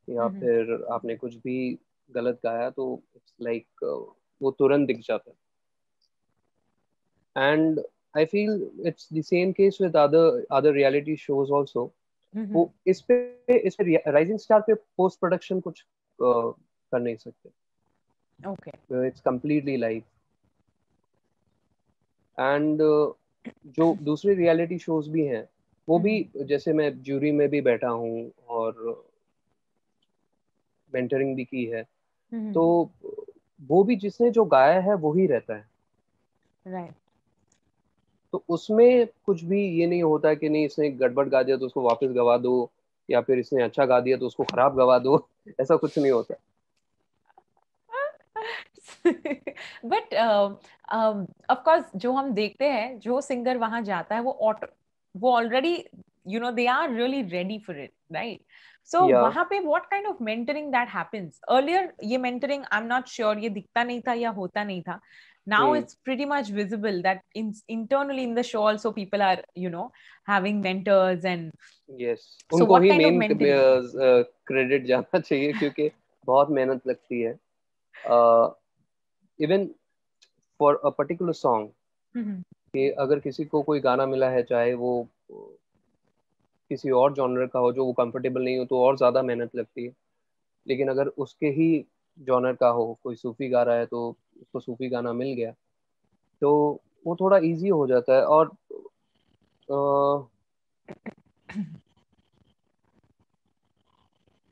[SPEAKER 2] या फिर आपने कुछ भी गलत गाया तो इट्स लाइक वो तुरंत दिख जाता है. And I feel it's the same case with other reality shows also. वो इस पे राइजिंग स्टार पे पोस्ट प्रोडक्शन कुछ कर नहीं सकते.
[SPEAKER 1] Okay.
[SPEAKER 2] It's completely live. And जो दूसरे रियलिटी शोज भी हैं वो भी, जैसे मैं ज्यूरी में भी बैठा हूँ और मेंटरिंग भी की है, तो वो भी जिसने जो गाया है वो ही रहता है.
[SPEAKER 1] Right.
[SPEAKER 2] तो उसमें कुछ भी ये नहीं होता कि नहीं इसने गड़बड़ गा दिया तो उसको वापस गवा दो या फिर इसने अच्छा गा दिया तो उसको खराब गवा दो. ऐसा कुछ नहीं होता.
[SPEAKER 1] बट ऑफ कोर्स जो हम देखते हैं, जो सिंगर वहां जाता है वो already they are really ready for it, right? So
[SPEAKER 2] Yeah.
[SPEAKER 1] वहां पे what kind of mentoring that happens? Earlier ये mentoring, I'm not sure, ये दिखता नहीं था या होता नहीं था. Now it's pretty much visible that internally in the show also people are having mentors. And
[SPEAKER 2] Yes,
[SPEAKER 1] so
[SPEAKER 2] उनको
[SPEAKER 1] what
[SPEAKER 2] he
[SPEAKER 1] kind of
[SPEAKER 2] main
[SPEAKER 1] mentoring?
[SPEAKER 2] Credit जाना चाहिए, क्योंकि बहुत मेहनत लगती है. Even for a particular song,
[SPEAKER 1] Mhm.
[SPEAKER 2] कि अगर किसी को कोई गाना मिला है, चाहे वो किसी और जॉनर का हो जो वो कंफर्टेबल नहीं हो, तो और ज़्यादा मेहनत लगती है. लेकिन अगर उसके ही जॉनर का हो, कोई सूफी गा रहा है तो उसको सूफी गाना मिल गया, तो वो थोड़ा इजी हो जाता है. और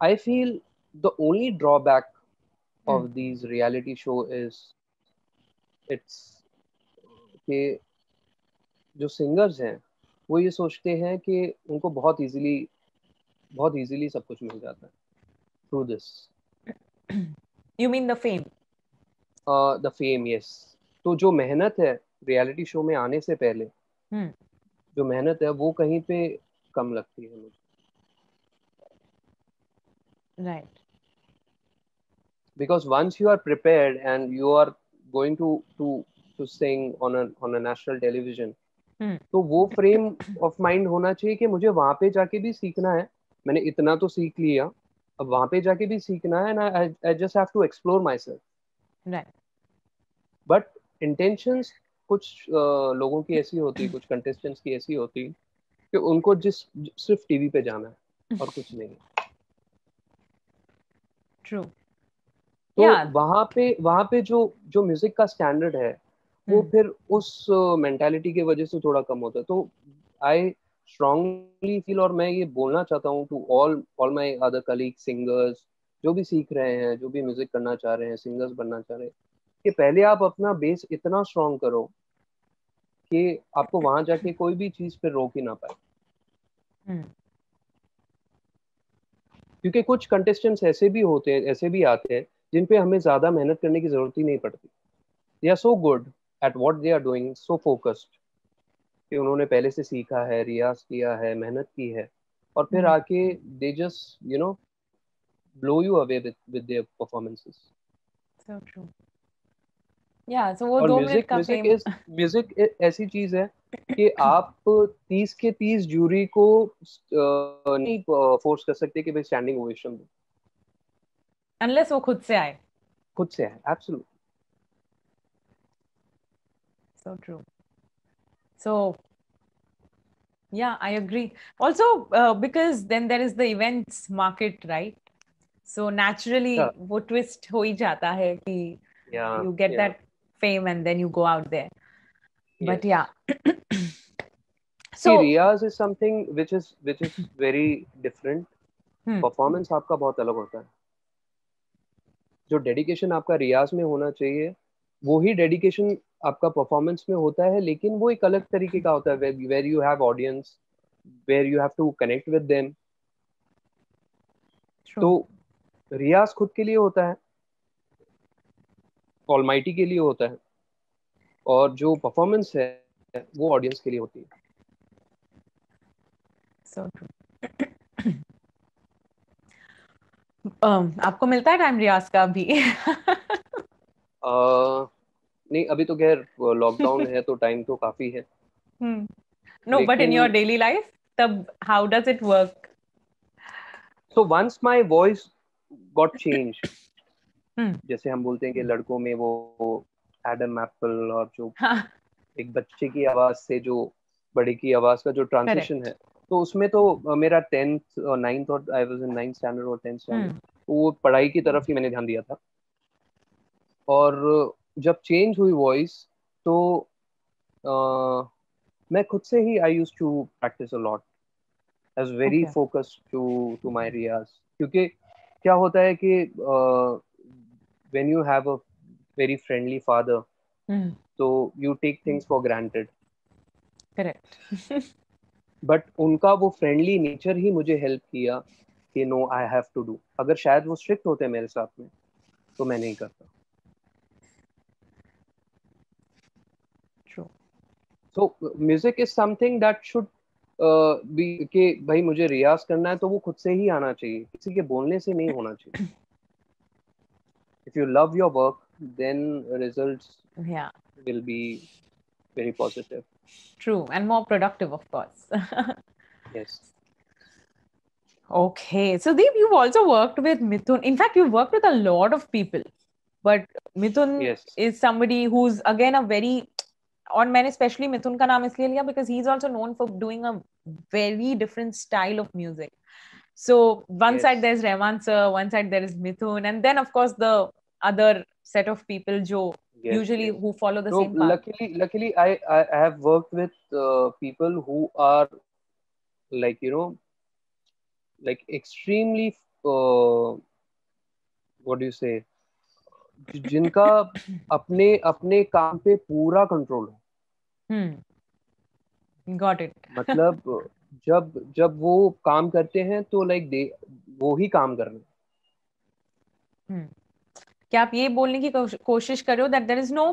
[SPEAKER 2] I feel the only drawback
[SPEAKER 1] Mm.
[SPEAKER 2] of these reality show is it's कि जो सिंगर्स हैं वो ये सोचते हैं कि उनको बहुत इजीली सब कुछ मिल जाता है through this
[SPEAKER 1] You mean the fame?
[SPEAKER 2] The fame. Yes. तो जो मेहनत है रियलिटी शो में आने से पहले,
[SPEAKER 1] Hmm.
[SPEAKER 2] जो मेहनत है वो कहीं पे कम लगती है मुझे.
[SPEAKER 1] Right.
[SPEAKER 2] Because once you are prepared and you are going to sing on a national television,
[SPEAKER 1] Hmm.
[SPEAKER 2] तो वो फ्रेम ऑफ माइंड होना चाहिए कि मुझे वहां पे जाके भी सीखना है. मैंने इतना तो सीख लिया, अब वहां पे जाके भी सीखना है ना. I just have to explore myself.
[SPEAKER 1] Right.
[SPEAKER 2] But intentions कुछ लोगों की ऐसी होती, कुछ कंटेस्टेंट्स की ऐसी होती कि उनको सिर्फ टीवी पे जाना है और कुछ नहीं.
[SPEAKER 1] True.
[SPEAKER 2] तो
[SPEAKER 1] Yeah.
[SPEAKER 2] वहां पे जो जो म्यूजिक का स्टैंडर्ड है वो
[SPEAKER 1] Hmm.
[SPEAKER 2] फिर उस मेंटालिटी की वजह से थोड़ा कम होता है. तो आई स्ट्रांगली फील, और मैं ये बोलना चाहता हूँ to all all my other colleague singers, जो भी सीख रहे हैं, जो भी म्यूजिक करना चाह रहे हैं, सिंगर्स बनना चाह रहे हैं, कि पहले आप अपना बेस इतना स्ट्रांग करो कि आपको वहां जाके कोई भी चीज पे रोक ही ना पाए.
[SPEAKER 1] Hmm.
[SPEAKER 2] क्योंकि कुछ कंटेस्टेंट्स ऐसे भी होते हैं, ऐसे भी आते हैं जिन पे हमें ज्यादा मेहनत करने की जरूरत ही नहीं पड़ती. They are so good at what they are doing, so focused, कि उन्होंने पहले से सीखा है, रियाज किया है, मेहनत की है, और फिर
[SPEAKER 1] Hmm.
[SPEAKER 2] आके they just blow you away with their performances.
[SPEAKER 1] So true. Yeah. So वो
[SPEAKER 2] और
[SPEAKER 1] 2 मिनट
[SPEAKER 2] म्यूजिक
[SPEAKER 1] का
[SPEAKER 2] म्यूजिक
[SPEAKER 1] फेम.
[SPEAKER 2] इज म्यूजिक ऐसी चीज है कि आप 30 के 30 जूरी को नहीं फोर्स कर सकते कि भाई स्टैंडिंग ओवेशन दो.
[SPEAKER 1] Unless वो खुद से आए.
[SPEAKER 2] खुद से है. Absolute.
[SPEAKER 1] So true. So yeah, I agree. Also, because then there is the events market, right? So naturally, वो twist हो ही जाता है कि
[SPEAKER 2] या
[SPEAKER 1] you get
[SPEAKER 2] या
[SPEAKER 1] that fame and then you go out there. But
[SPEAKER 2] yes.
[SPEAKER 1] yeah.
[SPEAKER 2] See,
[SPEAKER 1] So,
[SPEAKER 2] riyaz is something which is very different.
[SPEAKER 1] hmm,
[SPEAKER 2] performance आपका बहुत अलग होता है. जो डेडिकेशन आपका रियाज में होना चाहिए वो ही डेडिकेशन आपका परफॉर्मेंस में होता है, लेकिन वो एक अलग तरीके का होता है, where you have audience, where you have to connect with them. तो
[SPEAKER 1] true.
[SPEAKER 2] रियाज खुद के लिए होता है, ऑलमाइटी के लिए होता है, और जो परफॉर्मेंस है वो ऑडियंस के लिए होती है.
[SPEAKER 1] So true. आपको मिलता है टाइम रियाज का अभी?
[SPEAKER 2] नहीं, अभी तो खैर लॉकडाउन है तो टाइम तो काफी है.
[SPEAKER 1] Hmm. No, but in
[SPEAKER 2] लेकिन
[SPEAKER 1] your daily life, तब how does it work?
[SPEAKER 2] So once my voice got change,
[SPEAKER 1] Hmm.
[SPEAKER 2] जैसे हम बोलते हैं कि लड़कों में वो एडम एप्पल, और जो
[SPEAKER 1] हाँ,
[SPEAKER 2] एक बच्चे की आवाज से जो बड़े की आवाज का जो ट्रांसिशन है,
[SPEAKER 1] correct.
[SPEAKER 2] तो उसमें तो मेरा 10th और 9th, और I was in 9th standard और 10th स्टैंडर्ड,
[SPEAKER 1] Hmm.
[SPEAKER 2] वो पढ़ाई की तरफ ही मैंने ध्यान दिया था. और जब चेंज हुई वॉइस, तो मैं खुद से ही I used to practice a lot. I was very
[SPEAKER 1] Okay.
[SPEAKER 2] Focused to my riyaz. क्योंकि क्या होता है कि when you have a very friendly father,
[SPEAKER 1] Hmm.
[SPEAKER 2] तो you take things for granted.
[SPEAKER 1] Correct.
[SPEAKER 2] But उनका वो फ्रेंडली नेचर ही मुझे हेल्प किया कि no, I have to do. अगर शायद वो स्ट्रिक्ट होते मेरे साथ में तो मैं नहीं करता.
[SPEAKER 1] True.
[SPEAKER 2] So music is something that should कि भाई मुझे रियाज करना है तो वो खुद से ही आना चाहिए, किसी के बोलने से नहीं होना चाहिए. If you love your work, then results
[SPEAKER 1] Yeah,
[SPEAKER 2] will be very positive.
[SPEAKER 1] true, and more productive, of course.
[SPEAKER 2] Yes.
[SPEAKER 1] Okay, so Deep, you've also worked with Mithun. In fact, you've worked with a lot of people, but Mithun
[SPEAKER 2] Yes.
[SPEAKER 1] is somebody who's again a very, और मैंने specially मिथुन का नाम इसलिए लिया because he is also known for doing a very different style of music. So one side
[SPEAKER 2] Yes.
[SPEAKER 1] there's Rahman sir, one side there is Mithun, and then of course the other set of people jo
[SPEAKER 2] Yes.
[SPEAKER 1] usually
[SPEAKER 2] Yes.
[SPEAKER 1] who follow the
[SPEAKER 2] No,
[SPEAKER 1] same path.
[SPEAKER 2] luckily, I have worked with people who are like, like extremely, what do you say, जिनका अपने अपने काम पे पूरा control हो.
[SPEAKER 1] Got it.
[SPEAKER 2] मतलब जब जब वो काम करते हैं तो लाइक दे वो ही काम कर रहे हैं.
[SPEAKER 1] क्या आप ये बोलने की कोशिश कर रहे हो that there is no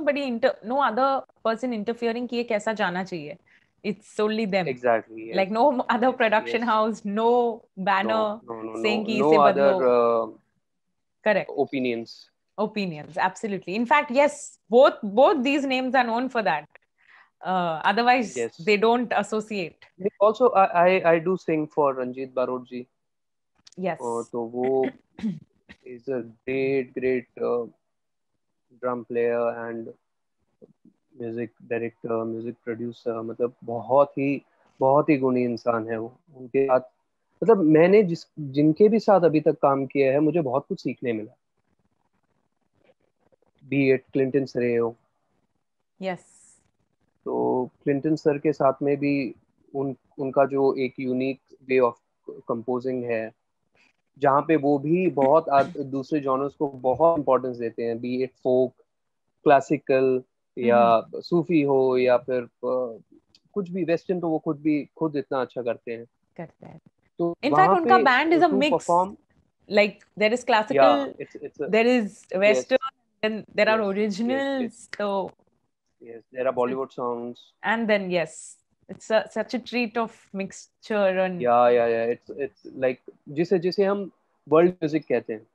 [SPEAKER 1] other person interfering कि ये कैसा जाना चाहिए? It's only them.
[SPEAKER 2] Exactly.
[SPEAKER 1] Like
[SPEAKER 2] Yes.
[SPEAKER 1] no other
[SPEAKER 2] Yes.
[SPEAKER 1] production
[SPEAKER 2] Yes.
[SPEAKER 1] house, no banner
[SPEAKER 2] No. No. No. No.
[SPEAKER 1] saying कि
[SPEAKER 2] No
[SPEAKER 1] इसे
[SPEAKER 2] other
[SPEAKER 1] बदलो. Correct.
[SPEAKER 2] opinions.
[SPEAKER 1] Opinions, absolutely. In fact, yes, both these names are known for that. Otherwise,
[SPEAKER 2] Yes.
[SPEAKER 1] they don't associate.
[SPEAKER 2] Also, I do sing for Ranjit Barot ji.
[SPEAKER 1] Yes.
[SPEAKER 2] तो वो is a great drum player and music director, music producer. मतलब बहुत ही गुणी इंसान है वो. उनके साथ मतलब मैंने जिनके भी साथ अभी तक काम किया है मुझे बहुत कुछ सीखने मिला. बी एट क्लिंटन सरे हो.
[SPEAKER 1] Yes.
[SPEAKER 2] तो क्लिंटन सर के साथ में भी उनका जो एक यूनिक वे ऑफ कंपोजिंग है, जहाँ पे वो भी बहुत दूसरे जॉनर्स को बहुत इंपॉर्टेंस देते हैं, बी इट फोक, क्लासिकल या सूफी हो या फिर कुछ भी वेस्टर्न, तो वो खुद इतना अच्छा करते हैं.
[SPEAKER 1] करते हैं.
[SPEAKER 2] तो
[SPEAKER 1] In fact,
[SPEAKER 2] वहाँ
[SPEAKER 1] उनका
[SPEAKER 2] पे
[SPEAKER 1] band is a
[SPEAKER 2] to
[SPEAKER 1] mix.
[SPEAKER 2] Perform.
[SPEAKER 1] Like there is
[SPEAKER 2] yeah
[SPEAKER 1] classical,
[SPEAKER 2] it's
[SPEAKER 1] there is
[SPEAKER 2] yes.
[SPEAKER 1] western, and there are
[SPEAKER 2] yes. Yes.
[SPEAKER 1] originals. So
[SPEAKER 2] yes, there are Bollywood songs.
[SPEAKER 1] and then yes, it's such a treat of mixture and
[SPEAKER 2] या it's like जिसे जिसे हम world music कहते हैं.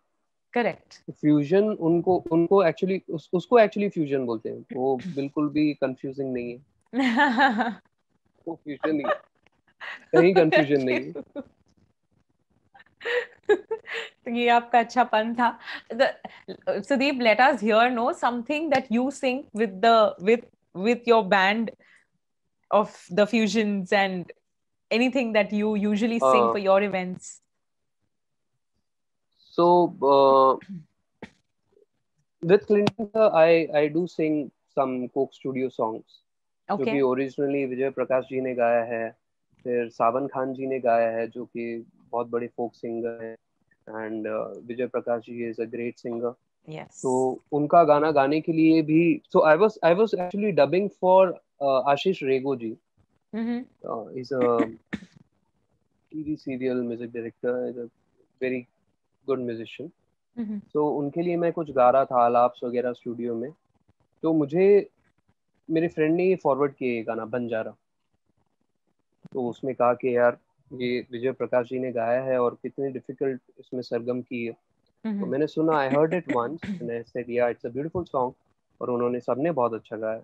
[SPEAKER 1] correct.
[SPEAKER 2] Fusion उनको उनको actually उसको actually fusion बोलते हैं. वो बिल्कुल भी कंफ्यूजिंग नहीं है. वो फ्यूजन नहीं है, कहीं कंफ्यूजन नहीं है.
[SPEAKER 1] तो ये आपका अच्छा पन था. Sudeep, let us hear know something that you sing with with your band of the fusions and anything that you usually sing for your events.
[SPEAKER 2] So with Clinton, I do sing some Coke Studio songs, जो कि
[SPEAKER 1] Okay.
[SPEAKER 2] Originally विजय प्रकाश जी ने गाया है, फिर सावन खान जी ने गाया है जो कि बहुत बड़े फोक सिंगर हैं. And Vijay Prakash ji is a great singer.
[SPEAKER 1] Yes.
[SPEAKER 2] तो उनका गाना गाने के लिए भी, so I was actually dubbing for Ashish Rego ji. Is a TV serial music director, is a very good musician. तो उनके लिए मैं कुछ गा रहा था आलाप्स वगैरह स्टूडियो में. तो मुझे मेरे फ्रेंड ने ये फॉरवर्ड किया, ये गाना बंजारा. तो उसमें कहा कि यार ये विजय प्रकाश जी ने गाया है और कितनी डिफिकल्ट इसमें सरगम की है. तो मैंने सुना, I heard it once and I said yeah it's a beautiful song. और उन्होंने सबने बहुत अच्छा गाया.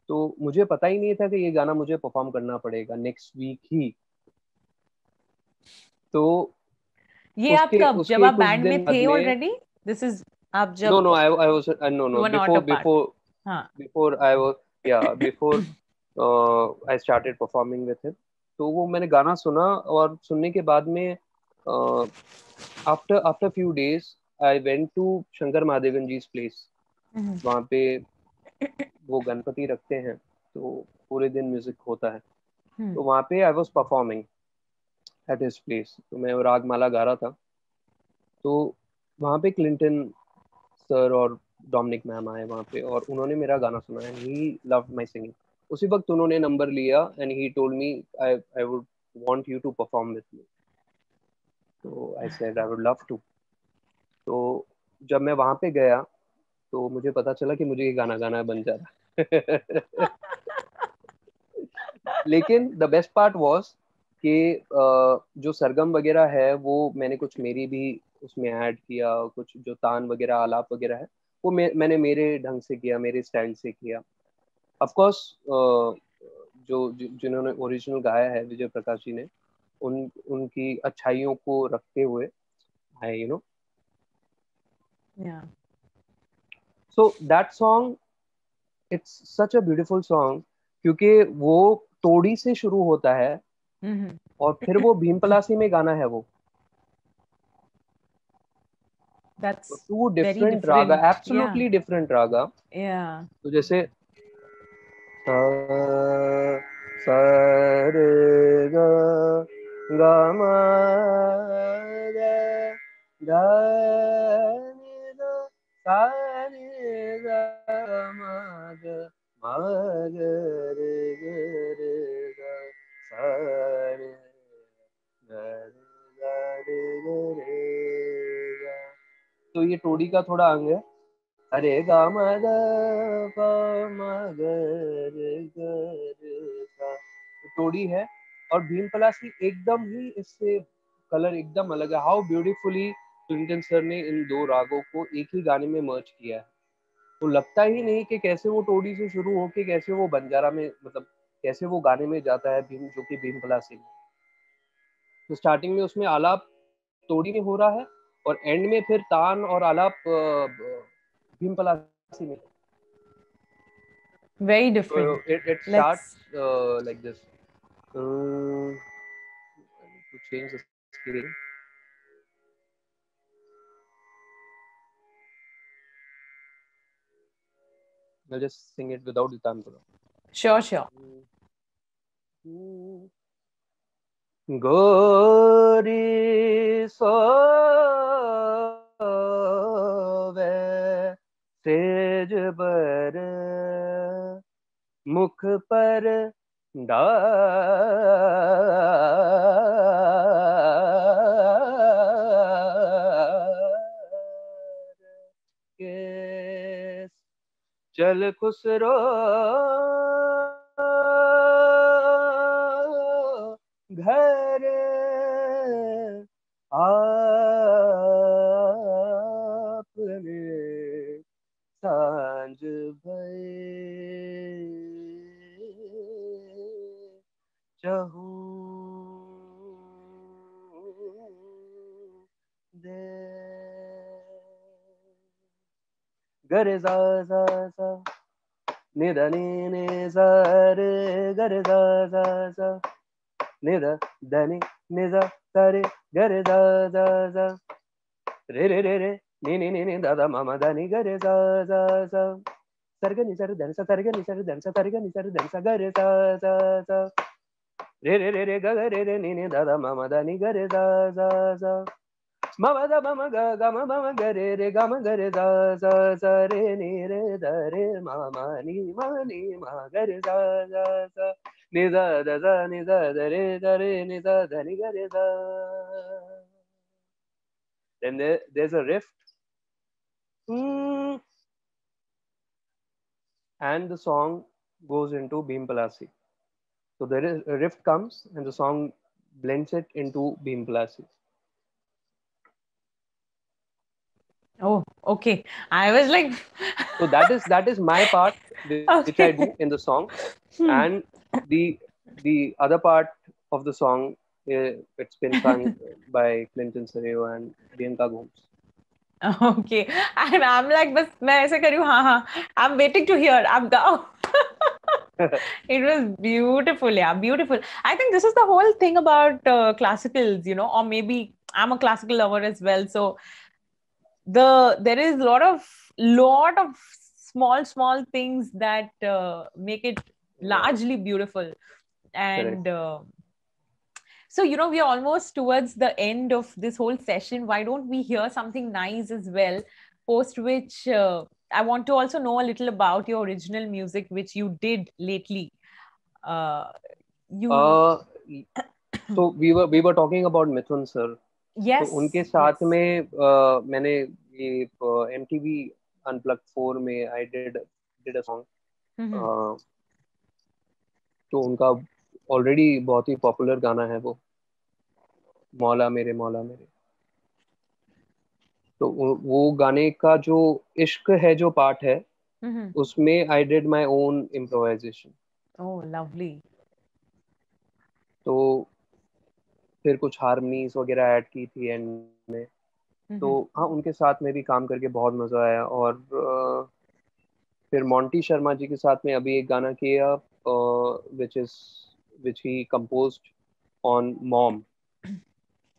[SPEAKER 2] तो मुझे पता ही नहीं था कि ये गाना मुझे परफॉर्म करना पड़ेगा नेक्स्ट वीक ही. तो
[SPEAKER 1] ये आप कब जब
[SPEAKER 2] उसके
[SPEAKER 1] आप
[SPEAKER 2] कुछ
[SPEAKER 1] बैंड में
[SPEAKER 2] दिन बाद
[SPEAKER 1] थे
[SPEAKER 2] में.
[SPEAKER 1] ऑलरेडी? दिस इज आप
[SPEAKER 2] नो
[SPEAKER 1] जब
[SPEAKER 2] no I was
[SPEAKER 1] you
[SPEAKER 2] know
[SPEAKER 1] were not a
[SPEAKER 2] before
[SPEAKER 1] part.
[SPEAKER 2] Before
[SPEAKER 1] हाँ.
[SPEAKER 2] Before I was yeah before I started performing with him. तो वो मैंने गाना सुना और सुनने के बाद में after few days I went to Shankar Mahadevan ji place. वहाँ पे वो गणपति रखते हैं, तो पूरे दिन म्यूजिक होता है. तो वहाँ पे I was performing at his place. तो मैं रागमाला गा रहा था. तो वहाँ पे क्लिंटन सर और डोमिनिक मैम आए वहाँ पे और उन्होंने मेरा गाना सुना and he loved my singing. उसी वक्त उन्होंने नंबर लिया and he told me I would want you to perform with me. तो I said I would love to. तो जब मैं वहाँ पे गया तो मुझे पता चला कि मुझे ये गाना गाना बन जा रहा. लेकिन द बेस्ट पार्ट वाज कि जो सरगम वगैरह है वो मैंने कुछ मेरी भी उसमें ऐड किया, कुछ जो तान वगैरह आलाप वगैरह है वो मैंने मेरे ढंग से किया, मेरे स्टाइल से किया। ऑफ कोर्स जिन्होंने ओरिजिनल गाया है विजय प्रकाश जी ने, उनकी अच्छाइयों को रखते हुए आई
[SPEAKER 1] Yeah.
[SPEAKER 2] So that song, it's such a beautiful song, क्योंकि वो तोड़ी से शुरू होता है
[SPEAKER 1] Mm-hmm.
[SPEAKER 2] और फिर वो भीम पलासी में गाना है वो।
[SPEAKER 1] That's
[SPEAKER 2] two
[SPEAKER 1] very
[SPEAKER 2] different raga,
[SPEAKER 1] different. Yeah.
[SPEAKER 2] Absolutely different raga.
[SPEAKER 1] Yeah.
[SPEAKER 2] तो जैसे सा रे ग ग म ग ध नि ध सा नि ग म ग म ग रे ग रे ग सा रे ग रे ग रे ग रे ग। तो ये टोडी का थोड़ा अंग है। अरे गा म ग प म ग रे ग रे गा, तो टोडी है। और भीम पलासी एकदम ही इससे कलर एकदम अलग है। हाउ ब्यूटीफुली क्लिंटन सर ने इन दो रागों को एक ही गाने में मर्ज किया है। तो लगता ही नहीं कि कैसे वो टोडी से शुरू होके कैसे वो बंजारा में, मतलब कैसे वो गाने में जाता है भीम, जो कि भीम पलासी में। तो स्टार्टिंग में उसमें आलाप तोड़ी में हो रहा है और एंड में फिर तान और आलाप भीम पलासी में।
[SPEAKER 1] Very
[SPEAKER 2] So
[SPEAKER 1] different.
[SPEAKER 2] it starts
[SPEAKER 1] Let's.
[SPEAKER 2] like this. I need to change the scale. I'll just sing it without the tantra.
[SPEAKER 1] Sure, sure.
[SPEAKER 2] गोरी सोवे सेज बर, मुख पर डार के चल खुसरो घर आपने सांझ भई चहूँ दे गरे जा नि ध नि नि सा रे गरे जा नि ध ध नि सा रे गरे जा रे रे रे रे नि दा दा मा दा नि गरे जा सरग नि सर धन सा सरग नि सर धन सा सरग नि सर धन सा गरे जा रे रे रे रे ग रे रे नि दा दा मा दा नि गरे जा म दा म ग ग म ग रे ग म ग रे जा रे नि रे द रे नि मा ग रे जा नि दा द दा नि दा द रे नि दा ध नि ग रे जा। Then there's a riff, and the song goes into Bhim Palasi. So there is a riff comes and the song blends it into Bhim Palasi.
[SPEAKER 1] Oh, okay. I was like,
[SPEAKER 2] So that is my part which I do in
[SPEAKER 1] okay.
[SPEAKER 2] the song,
[SPEAKER 1] Hmm.
[SPEAKER 2] and the other part of the song, it's been sung by Clinton Serio and Bianca Gomes.
[SPEAKER 1] Okay. And I'm like, बस मैं ऐसे करूँ, हाँ हाँ. I'm waiting to hear. I'm down. It was beautiful, yeah, beautiful. I think this is the whole thing about classicals, or maybe I'm a classical lover as well. So there is a lot of small things that make it
[SPEAKER 2] Yeah,
[SPEAKER 1] largely beautiful.
[SPEAKER 2] correct.
[SPEAKER 1] And so, we are almost towards the end of this whole session. Why don't we hear something nice as well? Post which I want to also know a little about your original music, which you did lately. Uh, you,
[SPEAKER 2] Uh, so we were talking about Mithun sir. तो उनके
[SPEAKER 1] yes,
[SPEAKER 2] साथ
[SPEAKER 1] yes.
[SPEAKER 2] में मैंने ये MTV Unplugged 4 में I did a song.
[SPEAKER 1] Mhm.
[SPEAKER 2] तो उनका already बहुत ही पॉपुलर गाना है वो, मौला मेरे मौला मेरे। तो वो गाने का जो इश्क है जो पार्ट है,
[SPEAKER 1] Mm-hmm.
[SPEAKER 2] उसमें I did my own improvisation.
[SPEAKER 1] Oh, lovely.
[SPEAKER 2] तो फिर कुछ हारमोनीज वगैरह ऐड की थी एंड में। तो
[SPEAKER 1] Mm-hmm.
[SPEAKER 2] हाँ, उनके साथ में भी काम करके बहुत मजा आया। और फिर मोंटी शर्मा जी के साथ में अभी एक गाना किया, which is which he composed on mom.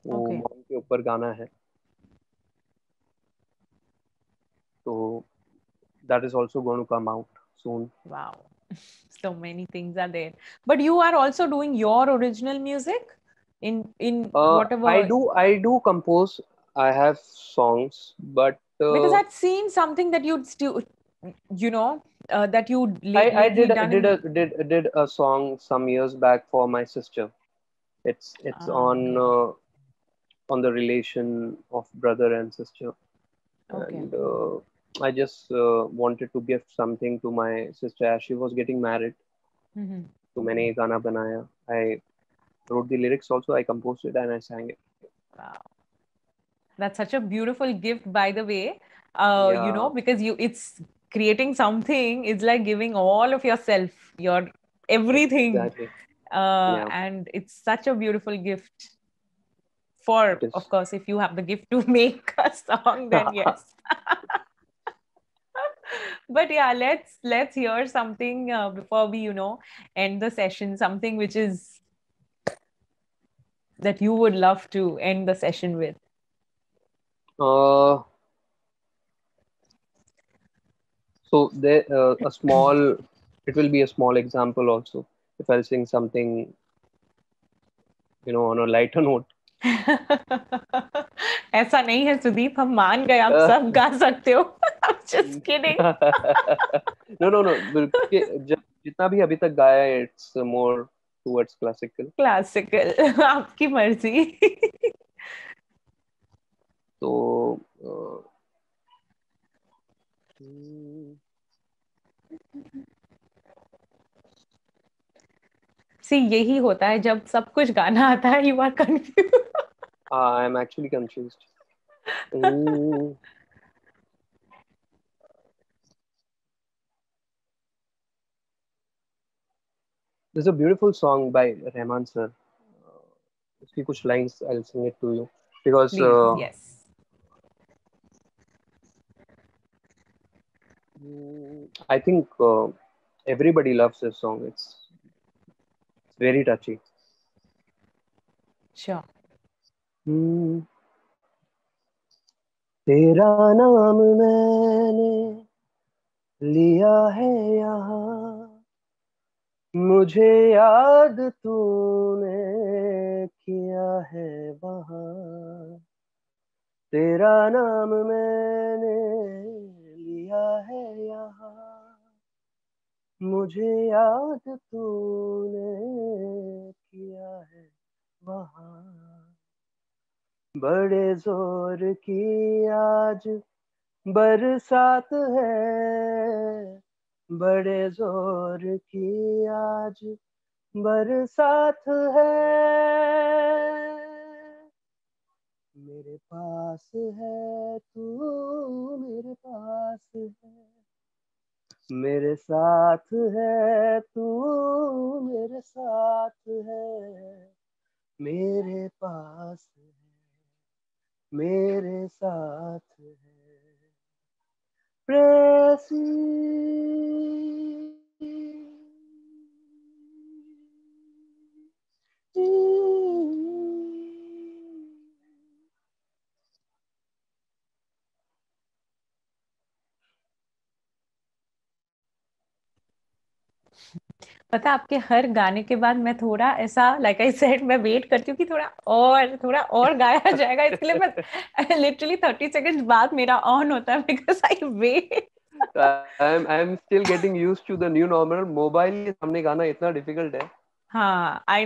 [SPEAKER 2] वो
[SPEAKER 1] Okay.
[SPEAKER 2] मॉम के ऊपर गाना है, तो that is also going to come out soon.
[SPEAKER 1] Wow. So many things are there. But you are also doing your original music in whatever,
[SPEAKER 2] I do compose. I have songs, but
[SPEAKER 1] because I've seen something that you'd still, that you
[SPEAKER 2] I
[SPEAKER 1] lately done in.
[SPEAKER 2] did a song some years back for my sister. It's
[SPEAKER 1] Ah, okay.
[SPEAKER 2] on the relation of brother and sister,
[SPEAKER 1] Okay.
[SPEAKER 2] and I just wanted to gift something to my sister as she was getting married.
[SPEAKER 1] Mm-hmm.
[SPEAKER 2] तो मैंने ये गाना बनाया. I wrote the lyrics also. I composed it and I sang it.
[SPEAKER 1] Wow. That's such a beautiful gift, by the way.
[SPEAKER 2] Yeah,
[SPEAKER 1] Because it's creating something, it's like giving all of yourself, your everything.
[SPEAKER 2] exactly. Yeah,
[SPEAKER 1] And it's such a beautiful gift.
[SPEAKER 2] it
[SPEAKER 1] For,
[SPEAKER 2] is.
[SPEAKER 1] of course, if you have the gift to make a song, then yes. But yeah, let's hear something before we, end the session, something which is that you would love to end the session with.
[SPEAKER 2] Uh, so there a small, it will be a small example also. If I'll sing something, on a lighter note.
[SPEAKER 1] ऐसा नहीं है सुदीप, हम मान गए, आप सब गा सकते हो। I'm just kidding.
[SPEAKER 2] No, no, no. बल्कि जब जितना भी अभी तक गाया है, it's more towards classical.
[SPEAKER 1] Classical, आपकी मर्जी।
[SPEAKER 2] तो
[SPEAKER 1] सी यही होता है जब सब कुछ गाना आता है, you are confuse.
[SPEAKER 2] I'm actually confused. Mm, there's a beautiful song by Rahman sir. उसकी कुछ lines I'll sing it to you because
[SPEAKER 1] please, yes.
[SPEAKER 2] I think everybody loves this song. It's very touchy.
[SPEAKER 1] Sure.
[SPEAKER 2] Hmm. तेरा नाम मैंने लिया है यहाँ, मुझे याद तूने किया है वहाँ। तेरा नाम मैंने लिया है यहाँ, मुझे याद तूने किया है वहाँ। बड़े जोर की आज बरसात है, बड़े जोर की आज बरसात है। मेरे पास है तू, मेरे पास है, मेरे साथ है तू, मेरे साथ है, मेरे पास है, मेरे साथ है, प्रेयसी।
[SPEAKER 1] पता, आपके हर गाने के बाद मैं थोड़ा ऐसा, लाइक आई सेड, मैं वेट करती हूँ कि थोड़ा और गाया जाएगा, इसके लिए मैं लिटरली 30 सेकेंड बाद मेरा ऑन होता है, because I wait.
[SPEAKER 2] I'm still getting used to the new normal. Mobile के सामने गाना इतना डिफिकल्ट है।
[SPEAKER 1] हाँ, I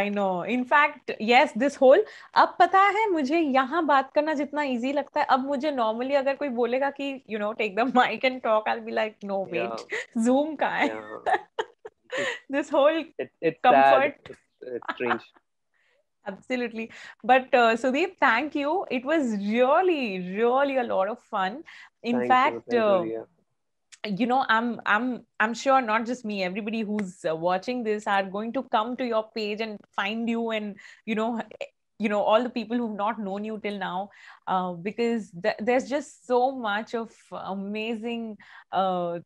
[SPEAKER 1] know in fact, yes, this whole. अब पता है मुझे यहाँ बात करना जितना इजी लगता है, अब मुझे नॉर्मली अगर कोई बोलेगा कि take the mic and talk, I be like no
[SPEAKER 2] yeah
[SPEAKER 1] wait, Zoom कहाँ
[SPEAKER 2] या
[SPEAKER 1] है? this whole
[SPEAKER 2] It's
[SPEAKER 1] comfort.
[SPEAKER 2] sad. It's strange.
[SPEAKER 1] Absolutely. But Sudeep, thank you. It was really, really a lot of fun. In fact,
[SPEAKER 2] Thank you, Ria.
[SPEAKER 1] I'm sure not just me, everybody who's watching this are going to come to your page and find you, and you know all the people who've not known you till now, because there's just so much of amazing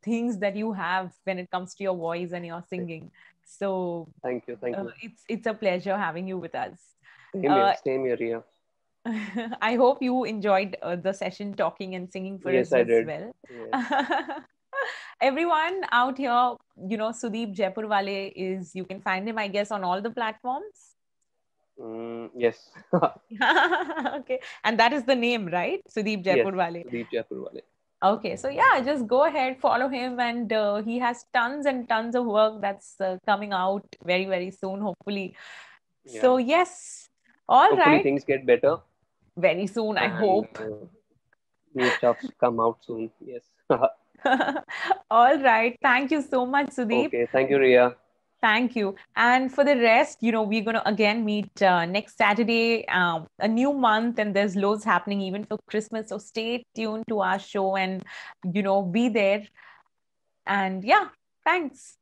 [SPEAKER 1] things that you have when it comes to your voice and your singing. So
[SPEAKER 2] Thank you.
[SPEAKER 1] it's a pleasure having you with us.
[SPEAKER 2] Same here, Ria.
[SPEAKER 1] I hope you enjoyed the session talking and singing for
[SPEAKER 2] Yes,
[SPEAKER 1] us
[SPEAKER 2] I
[SPEAKER 1] as
[SPEAKER 2] did.
[SPEAKER 1] well.
[SPEAKER 2] Yes.
[SPEAKER 1] Everyone out here, Sudeep Jaipurwale is, you can find him, I guess, on all the platforms.
[SPEAKER 2] Yes.
[SPEAKER 1] Okay. And that is the name, right? Sudeep
[SPEAKER 2] Yes.
[SPEAKER 1] Jaipurwale.
[SPEAKER 2] Sudeep Jaipurwale.
[SPEAKER 1] Okay. So, yeah, just go ahead, follow him. And he has tons and tons of work that's coming out very, very soon, hopefully.
[SPEAKER 2] Yeah.
[SPEAKER 1] So, yes. All
[SPEAKER 2] Hopefully
[SPEAKER 1] right.
[SPEAKER 2] things get better
[SPEAKER 1] Very soon, I
[SPEAKER 2] and
[SPEAKER 1] hope.
[SPEAKER 2] new stuffs come out soon. Yes.
[SPEAKER 1] All right. Thank you so much, Sudeep.
[SPEAKER 2] Okay. Thank you, Ria.
[SPEAKER 1] Thank you. And for the rest, we're going to again meet next Saturday, a new month, and there's loads happening even for Christmas. So stay tuned to our show and, be there. And yeah, thanks.